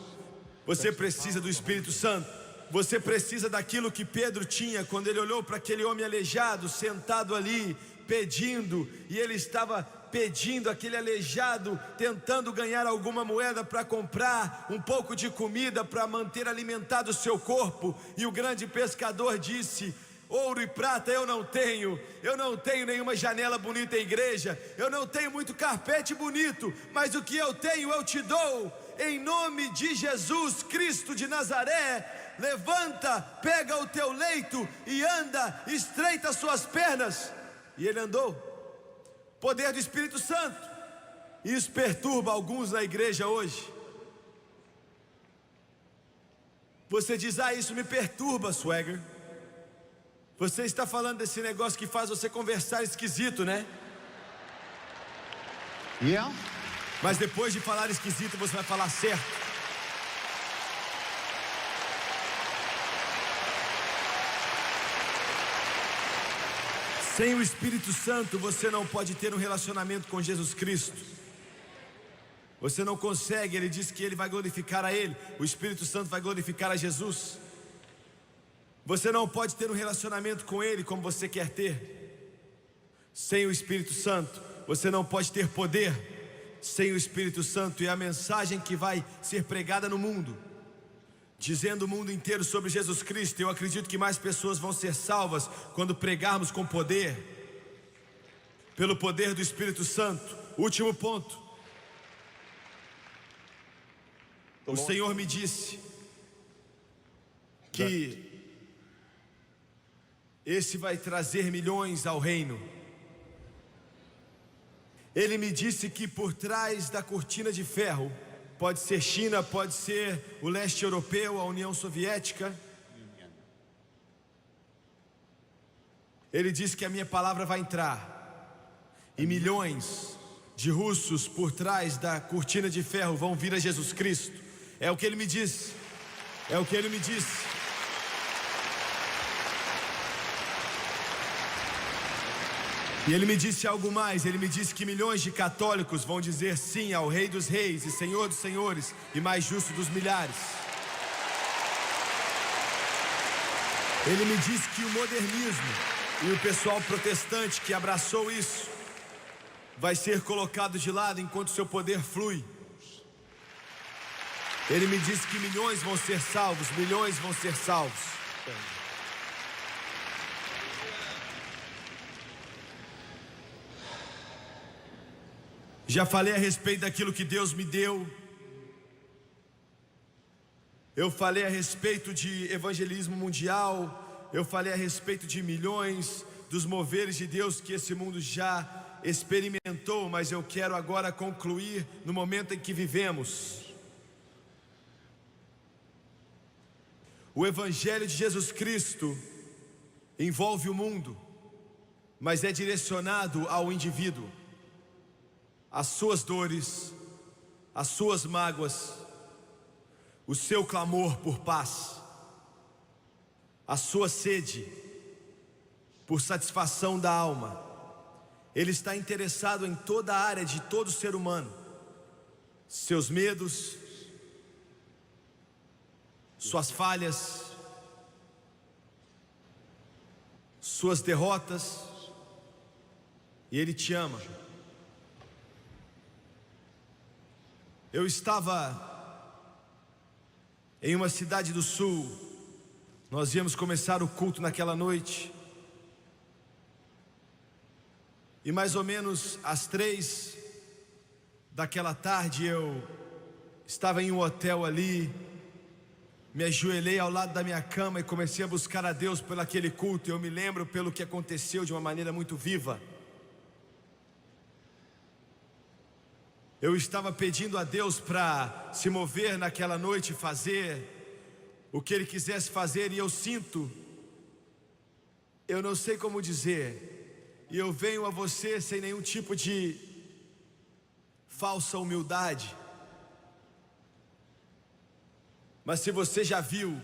Você precisa do Espírito Santo. Você precisa daquilo que Pedro tinha quando ele olhou para aquele homem aleijado sentado ali, pedindo, e ele estava pedindo, aquele aleijado, tentando ganhar alguma moeda para comprar um pouco de comida para manter alimentado o seu corpo. E o grande pescador disse: ouro e prata eu não tenho nenhuma janela bonita em igreja, eu não tenho muito carpete bonito, mas o que eu tenho eu te dou, em nome de Jesus Cristo de Nazaré. levanta, pega o teu leito e anda, estreita as suas pernas. E ele andou. Poder do Espírito Santo. Isso perturba alguns na igreja hoje. Você diz: ah, isso me perturba, Swagger. Você está falando desse negócio que faz você conversar esquisito, né? Yeah. Mas depois de falar esquisito, você vai falar certo. Sem o Espírito Santo, você não pode ter um relacionamento com Jesus Cristo. Você não consegue. Ele diz que ele vai glorificar a ele. O Espírito Santo vai glorificar a Jesus. Você não pode ter um relacionamento com ele como você quer ter. Sem o Espírito Santo, você não pode ter poder. Sem o Espírito Santo, e a mensagem que vai ser pregada no mundo, dizendo o mundo inteiro sobre Jesus Cristo. Eu acredito que mais pessoas vão ser salvas quando pregarmos com poder, pelo poder do Espírito Santo. Último ponto. O Senhor me disse que esse vai trazer milhões ao reino. Ele me disse que por trás da cortina de ferro, pode ser China, pode ser o leste europeu, a União Soviética. Ele disse que a minha palavra vai entrar, e milhões de russos por trás da cortina de ferro vão vir a Jesus Cristo. É o que ele me disse. É o que ele me disse. E ele me disse algo mais. Ele me disse que milhões de católicos vão dizer sim ao Rei dos Reis e Senhor dos Senhores e mais justo dos milhares. Ele me disse que o modernismo e o pessoal protestante que abraçou isso vai ser colocado de lado enquanto seu poder flui. Ele me disse que milhões vão ser salvos, milhões vão ser salvos. Já falei a respeito daquilo que Deus me deu. Eu falei a respeito de evangelismo mundial. Eu falei a respeito de milhões, dos moveres de Deus que esse mundo já experimentou. Mas eu quero agora concluir no momento em que vivemos. O Evangelho de Jesus Cristo envolve o mundo, mas é direcionado ao indivíduo. As suas dores, as suas mágoas, o seu clamor por paz, a sua sede por satisfação da alma. Ele está interessado em toda a área de todo ser humano. Seus medos, suas falhas, suas derrotas, e Ele te ama. Eu estava em uma cidade do sul. Nós íamos começar o culto naquela noite. E mais ou menos às 3 daquela tarde eu estava em um hotel ali. Me ajoelhei ao lado da minha cama e comecei a buscar a Deus pelo aquele culto. Eu me lembro pelo que aconteceu de uma maneira muito viva. Eu estava pedindo a Deus para se mover naquela noite, fazer o que Ele quisesse fazer. E eu sinto, eu não sei como dizer, e eu venho a você sem nenhum tipo de falsa humildade. Mas se você já viu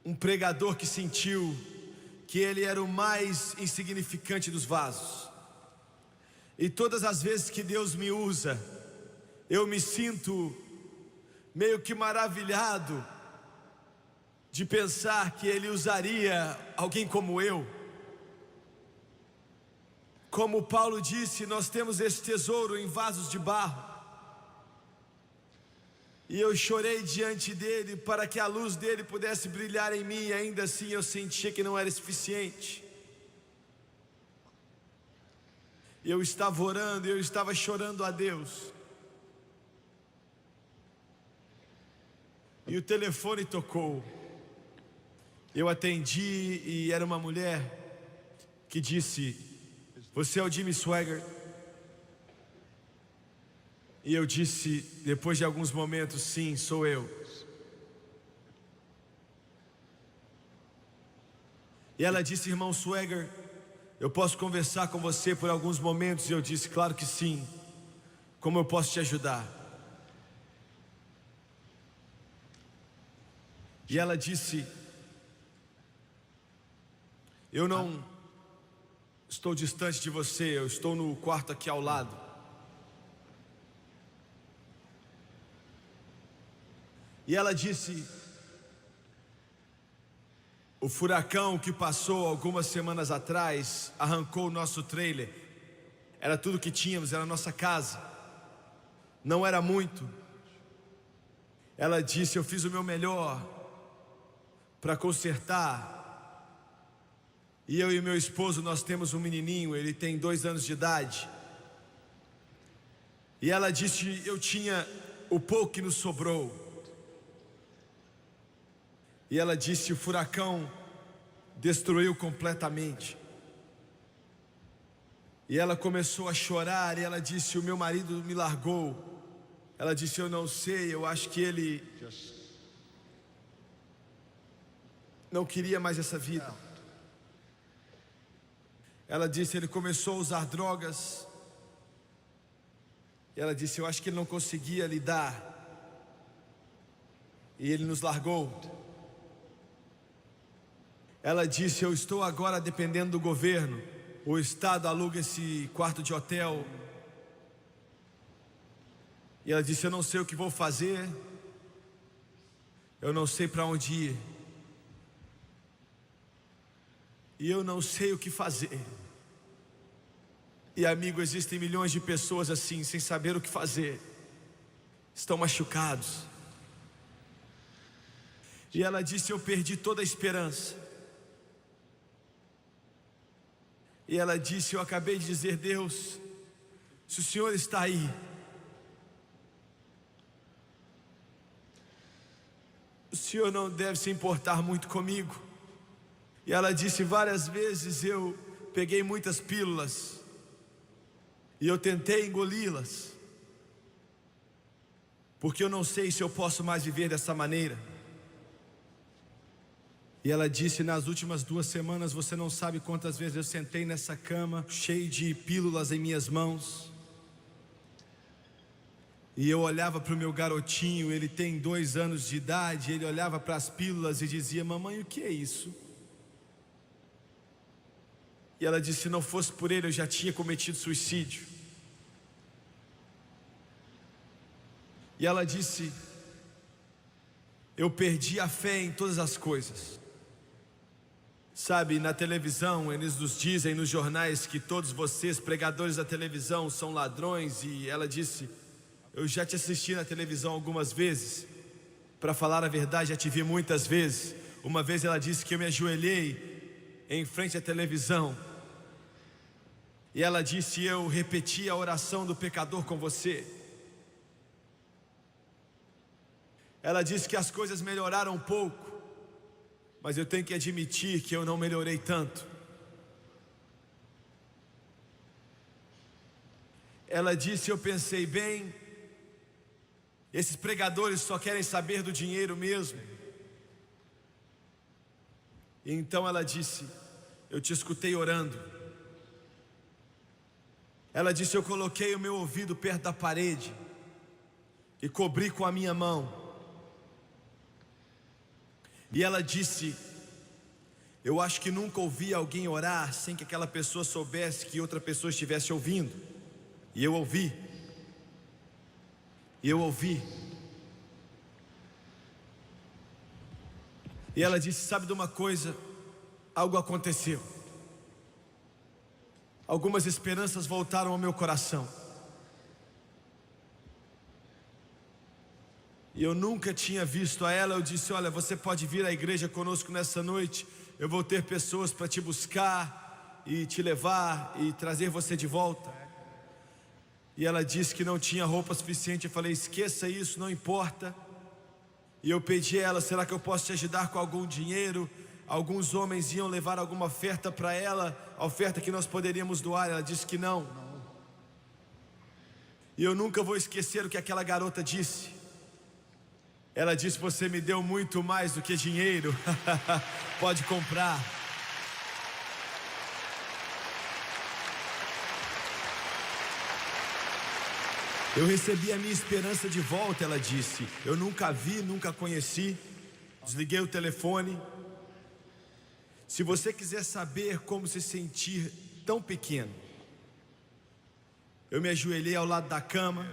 um pregador que sentiu que ele era o mais insignificante dos vasos, e todas as vezes que Deus me usa, eu me sinto meio que maravilhado de pensar que Ele usaria alguém como eu. Como Paulo disse, nós temos esse tesouro em vasos de barro. E eu chorei diante dele para que a luz dele pudesse brilhar em mim, e ainda assim eu sentia que não era suficiente. Eu estava orando, eu estava chorando a Deus. E o telefone tocou. Eu atendi e era uma mulher que disse: "Você é o Jimmy Swaggart?" E eu disse, depois de alguns momentos: "Sim, sou eu." E ela disse: "Irmão Swaggart, eu posso conversar com você por alguns momentos?" E eu disse: "Claro que sim. Como eu posso te ajudar?" E ela disse: "Eu não estou distante de você, eu estou no quarto aqui ao lado." E ela disse: "O furacão que passou algumas semanas atrás arrancou o nosso trailer. Era tudo que tínhamos, era a nossa casa. Não era muito." Ela disse: "Eu fiz o meu melhor para consertar. E eu e meu esposo, nós temos um menininho, ele tem 2 anos de idade." E ela disse: "Eu tinha o pouco que nos sobrou." E ela disse: "O furacão destruiu completamente." E ela começou a chorar e ela disse: "O meu marido me largou." Ela disse: "Eu não sei, eu acho que ele não queria mais essa vida." Ela disse: "Ele começou a usar drogas." E ela disse: "Eu acho que ele não conseguia lidar e ele nos largou." Ela disse: "Eu estou agora dependendo do governo. O Estado aluga esse quarto de hotel." E ela disse: "Eu não sei o que vou fazer. Eu não sei para onde ir. E eu não sei o que fazer." E amigo, existem milhões de pessoas assim, sem saber o que fazer. Estão machucados. E ela disse: "Eu perdi toda a esperança." E ela disse: "Eu acabei de dizer, Deus, se o Senhor está aí, o Senhor não deve se importar muito comigo." E ela disse: "Várias vezes eu peguei muitas pílulas e eu tentei engoli-las, porque eu não sei se eu posso mais viver dessa maneira." E ela disse: "Nas últimas 2 semanas, você não sabe quantas vezes eu sentei nessa cama, cheio de pílulas em minhas mãos. E eu olhava para o meu garotinho, ele tem 2 anos de idade, ele olhava para as pílulas e dizia: 'Mamãe, o que é isso?' E ela disse: 'Se não fosse por ele, eu já tinha cometido suicídio.'" E ela disse: "Eu perdi a fé em todas as coisas." Sabe, na televisão eles nos dizem nos jornais que todos vocês, pregadores da televisão, são ladrões. E ela disse: "Eu já te assisti na televisão algumas vezes. Para falar a verdade, já te vi muitas vezes." Uma vez ela disse que eu me ajoelhei em frente à televisão. E ela disse: "Eu repeti a oração do pecador com você." Ela disse que as coisas melhoraram um pouco, mas eu tenho que admitir que eu não melhorei tanto. Ela disse: "Eu pensei bem, esses pregadores só querem saber do dinheiro mesmo." E então ela disse: "Eu te escutei orando." Ela disse: "Eu coloquei o meu ouvido perto da parede e cobri com a minha mão." E ela disse: "Eu acho que nunca ouvi alguém orar sem que aquela pessoa soubesse que outra pessoa estivesse ouvindo." E eu ouvi. E eu ouvi. E ela disse: "Sabe de uma coisa? Algo aconteceu. Algumas esperanças voltaram ao meu coração. E eu nunca tinha visto a ela." Eu disse: "Olha, você pode vir à igreja conosco nessa noite. Eu vou ter pessoas para te buscar e te levar e trazer você de volta." E ela disse que não tinha roupa suficiente. Eu falei: "Esqueça isso, não importa." E eu pedi a ela: "Será que eu posso te ajudar com algum dinheiro, alguns homens iam levar alguma oferta para ela, a oferta que nós poderíamos doar. Ela disse que não. E eu nunca vou esquecer o que aquela garota disse. Ela disse: você me deu muito mais do que dinheiro. Pode comprar. Eu recebi a minha esperança de volta, ela disse. Eu nunca a vi, nunca a conheci. Desliguei o telefone. Se você quiser saber como se sentir tão pequeno, eu me ajoelhei ao lado da cama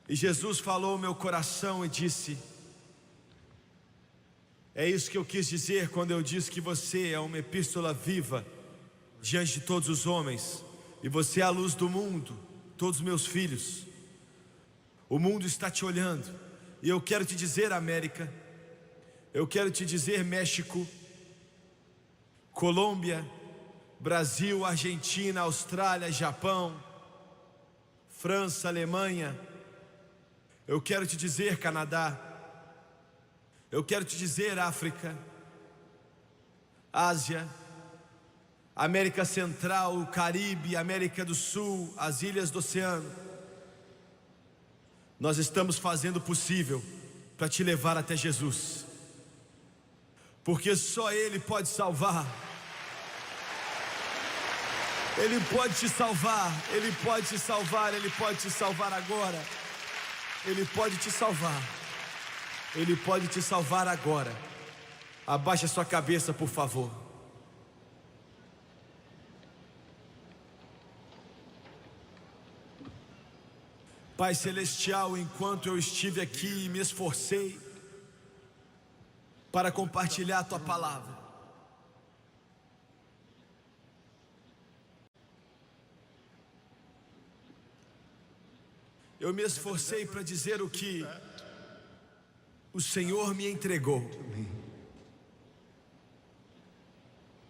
e Jesus falou ao meu coração e disse: é isso que eu quis dizer quando eu disse que você é uma epístola viva diante de todos os homens, e você é a luz do mundo. Todos os meus filhos, o mundo está te olhando, e eu quero te dizer, América, eu quero te dizer, México, Colômbia, Brasil, Argentina, Austrália, Japão, França, Alemanha, eu quero te dizer, Canadá, eu quero te dizer, África, Ásia, América Central, o Caribe, América do Sul, as ilhas do oceano. Nós estamos fazendo o possível para te levar até Jesus, porque só Ele pode salvar. Ele pode te salvar, Ele pode te salvar, Ele pode te salvar agora. Ele pode te salvar, Ele pode te salvar agora. Abaixe a sua cabeça, por favor. Pai Celestial, enquanto eu estive aqui e me esforcei para compartilhar a Tua palavra, eu me esforcei para dizer o que o Senhor me entregou.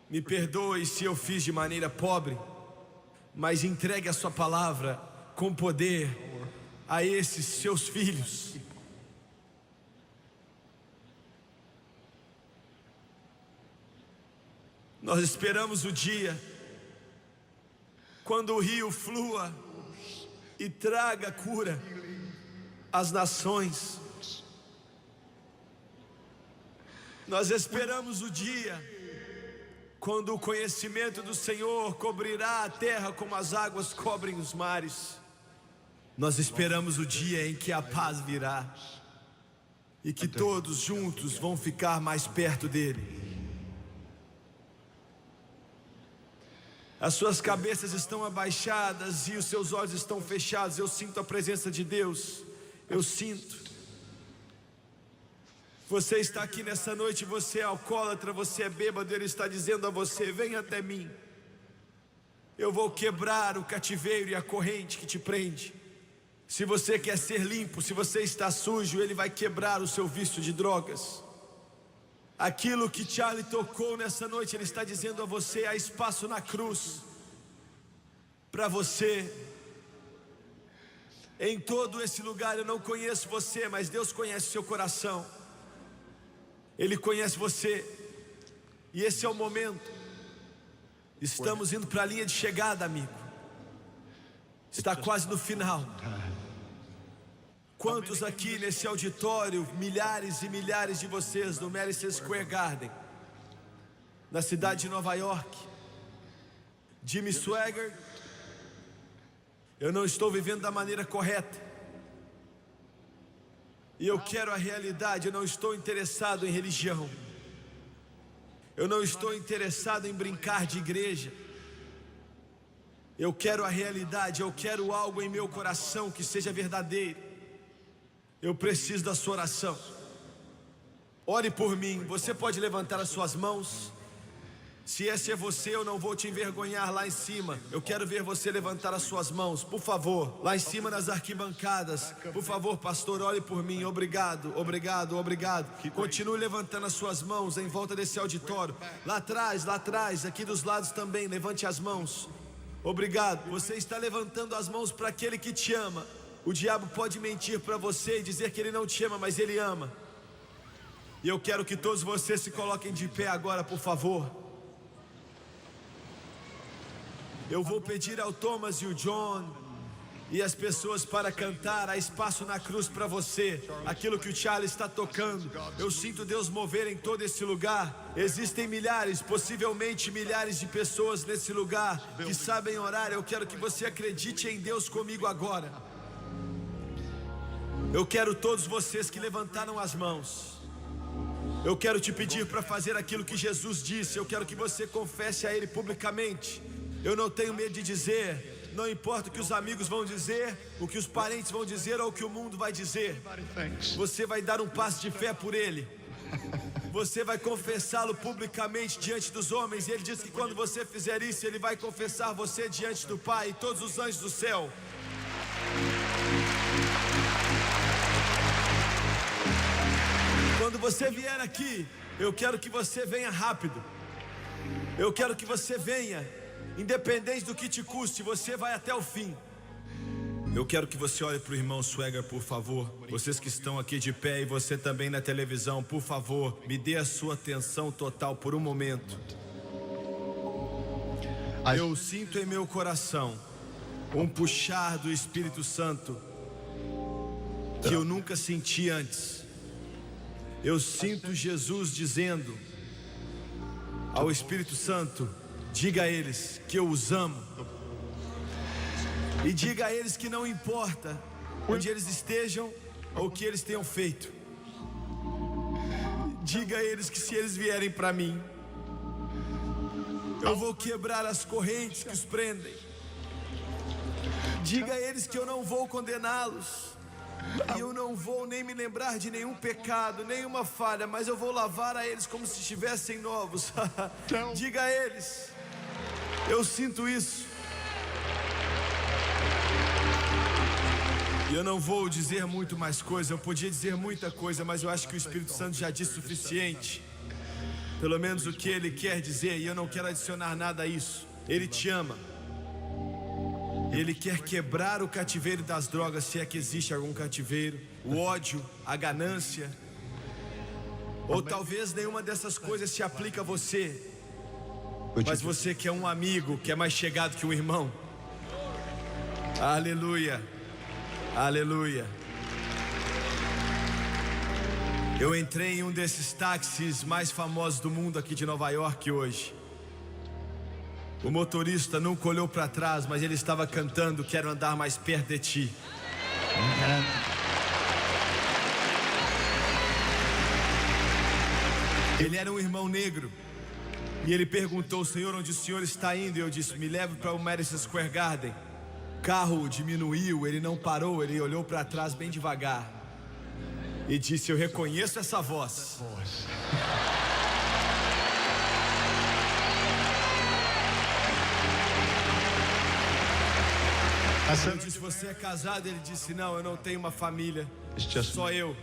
Me perdoe se eu fiz de maneira pobre, mas entregue a Sua palavra com poder a esses seus filhos. Nós esperamos o dia quando o rio flua e traga cura às nações. Nós esperamos o dia quando o conhecimento do Senhor cobrirá a terra como as águas cobrem os mares. Nós esperamos o dia em que a paz virá e que todos juntos vão ficar mais perto dele. As suas cabeças estão abaixadas e os seus olhos estão fechados. Eu sinto a presença de Deus. Eu sinto. Você está aqui nessa noite, você é alcoólatra, você é bêbado. Ele está dizendo a você: venha até mim. Eu vou quebrar o cativeiro e a corrente que te prende. Se você quer ser limpo, se você está sujo, Ele vai quebrar o seu vício de drogas. Aquilo que Charlie tocou nessa noite, Ele está dizendo a você: há espaço na cruz para você. Em todo esse lugar eu não conheço você, mas Deus conhece o seu coração. Ele conhece você. E esse é o momento. Estamos indo para a linha de chegada, amigo. Está quase no final. Quantos aqui nesse auditório, milhares e milhares de vocês no Madison Square Garden, na cidade de Nova York, Jimmy Swaggart, eu não estou vivendo da maneira correta, e eu quero a realidade. Eu não estou interessado em religião, eu não estou interessado em brincar de igreja. Eu quero a realidade, eu quero algo em meu coração que seja verdadeiro. Eu preciso da sua oração. Ore por mim. Você pode levantar as suas mãos. Se esse é você, eu não vou te envergonhar lá em cima. Eu quero ver você levantar as suas mãos, por favor. Lá em cima nas arquibancadas. Por favor, pastor, ore por mim. Obrigado, obrigado, obrigado. Continue levantando as suas mãos em volta desse auditório. Lá atrás, aqui dos lados também. Levante as mãos. Obrigado. Você está levantando as mãos para aquele que te ama. O diabo pode mentir para você e dizer que ele não te ama, mas ele ama. E eu quero que todos vocês se coloquem de pé agora, por favor. Eu vou pedir ao Thomas e o John e as pessoas para cantar. Há espaço na cruz para você. Aquilo que o Charlie está tocando, eu sinto Deus mover em todo esse lugar. Existem milhares, possivelmente milhares de pessoas nesse lugar que sabem orar. Eu quero que você acredite em Deus comigo agora. Eu quero todos vocês que levantaram as mãos. Eu quero te pedir para fazer aquilo que Jesus disse. Eu quero que você confesse a Ele publicamente. Eu não tenho medo de dizer. Não importa o que os amigos vão dizer, o que os parentes vão dizer ou o que o mundo vai dizer. Você vai dar um passo de fé por Ele. Você vai confessá-lo publicamente diante dos homens. E Ele diz que quando você fizer isso, Ele vai confessar você diante do Pai e todos os anjos do céu. Quando você vier aqui, eu quero que você venha rápido. Eu quero que você venha, independente do que te custe, você vai até o fim. Eu quero que você olhe para o irmão Swagger, por favor. Vocês que estão aqui de pé e você também na televisão, por favor, me dê a sua atenção total por um momento. Eu sinto em meu coração um puxar do Espírito Santo que eu nunca senti antes. Eu sinto Jesus dizendo ao Espírito Santo: diga a eles que eu os amo. E diga a eles que não importa onde eles estejam ou o que eles tenham feito. Diga a eles que se eles vierem para mim, eu vou quebrar as correntes que os prendem. Diga a eles que eu não vou condená-los. E eu não vou nem me lembrar de nenhum pecado, nenhuma falha, mas eu vou lavar a eles como se estivessem novos. Diga a eles. Eu sinto isso. E eu não vou dizer muito mais coisa. Eu podia dizer muita coisa, mas eu acho que o Espírito Santo já disse o suficiente. Pelo menos o que Ele quer dizer. E eu não quero adicionar nada a isso. Ele te ama. Ele quer quebrar o cativeiro das drogas, se é que existe algum cativeiro. O ódio, a ganância. Ou talvez nenhuma dessas coisas se aplica a você. Mas você que é um amigo, que é mais chegado que um irmão. Aleluia. Aleluia. Eu entrei em um desses táxis mais famosos do mundo aqui de Nova York hoje. O motorista nunca olhou para trás, mas ele estava cantando: quero andar mais perto de ti. Ele era um irmão negro. E ele perguntou: Senhor, onde o senhor está indo? E eu disse: me leve para o Madison Square Garden. O carro diminuiu, ele não parou, ele olhou para trás bem devagar e disse: eu reconheço essa voz. Eu disse: você é casado? Ele disse: não, eu não tenho uma família, só eu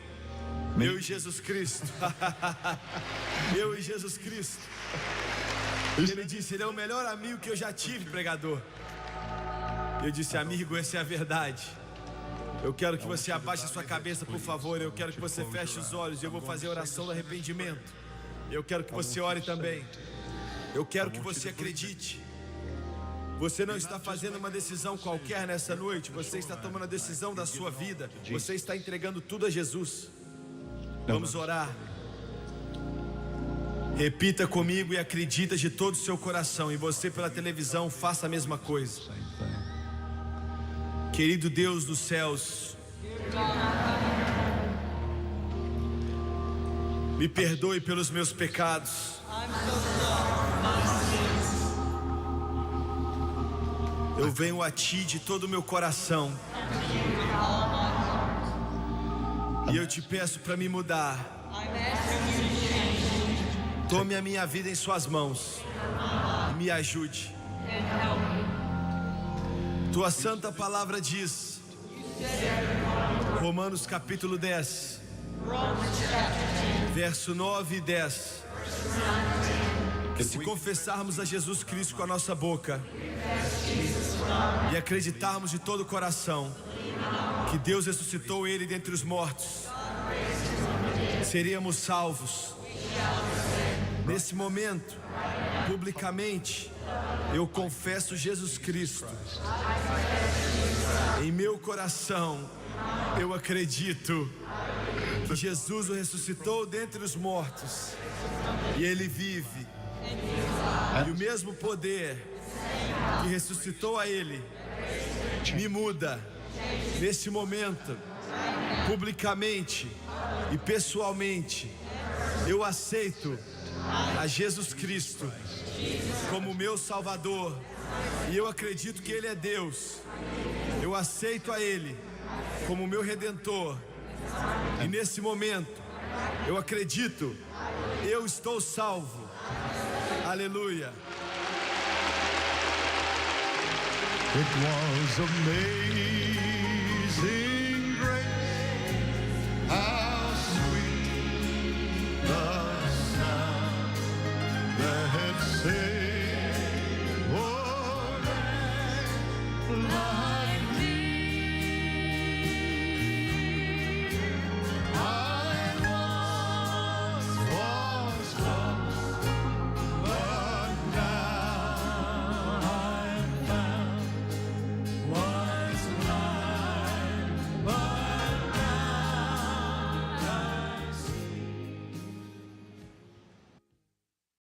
e Jesus Cristo. Eu e Jesus Cristo. Ele disse: ele é o melhor amigo que eu já tive, pregador. Eu disse: amigo, essa é a verdade. Eu quero que você abaixe a sua cabeça, por favor. Eu quero que você feche os olhos. Eu vou fazer a oração do arrependimento. Eu quero que você ore também. Eu quero que você acredite. Você não está fazendo uma decisão qualquer nessa noite. Você está tomando a decisão da sua vida. Você está entregando tudo a Jesus. Vamos orar. Repita comigo e acredita de todo o seu coração. E você pela televisão, faça a mesma coisa. Querido Deus dos céus, me perdoe pelos meus pecados. Eu venho a Ti de todo o meu coração. E eu te peço para me mudar. Tome a minha vida em suas mãos e me ajude. Tua santa palavra diz, Romanos capítulo 10, verso 9 e 10, que se confessarmos a Jesus Cristo com a nossa boca e acreditarmos de todo o coração que Deus ressuscitou Ele dentre os mortos, seríamos salvos. Nesse momento, publicamente, eu confesso Jesus Cristo. Em meu coração, eu acredito que Jesus o ressuscitou dentre os mortos e Ele vive. E o mesmo poder que ressuscitou a Ele me muda. Nesse momento, publicamente e pessoalmente, eu aceito a Jesus Cristo como meu Salvador e eu acredito que Ele é Deus. Eu aceito a Ele como meu Redentor e nesse momento eu acredito, eu estou salvo. Aleluia. It was amazing grace, how sweet the sound that saved, oh,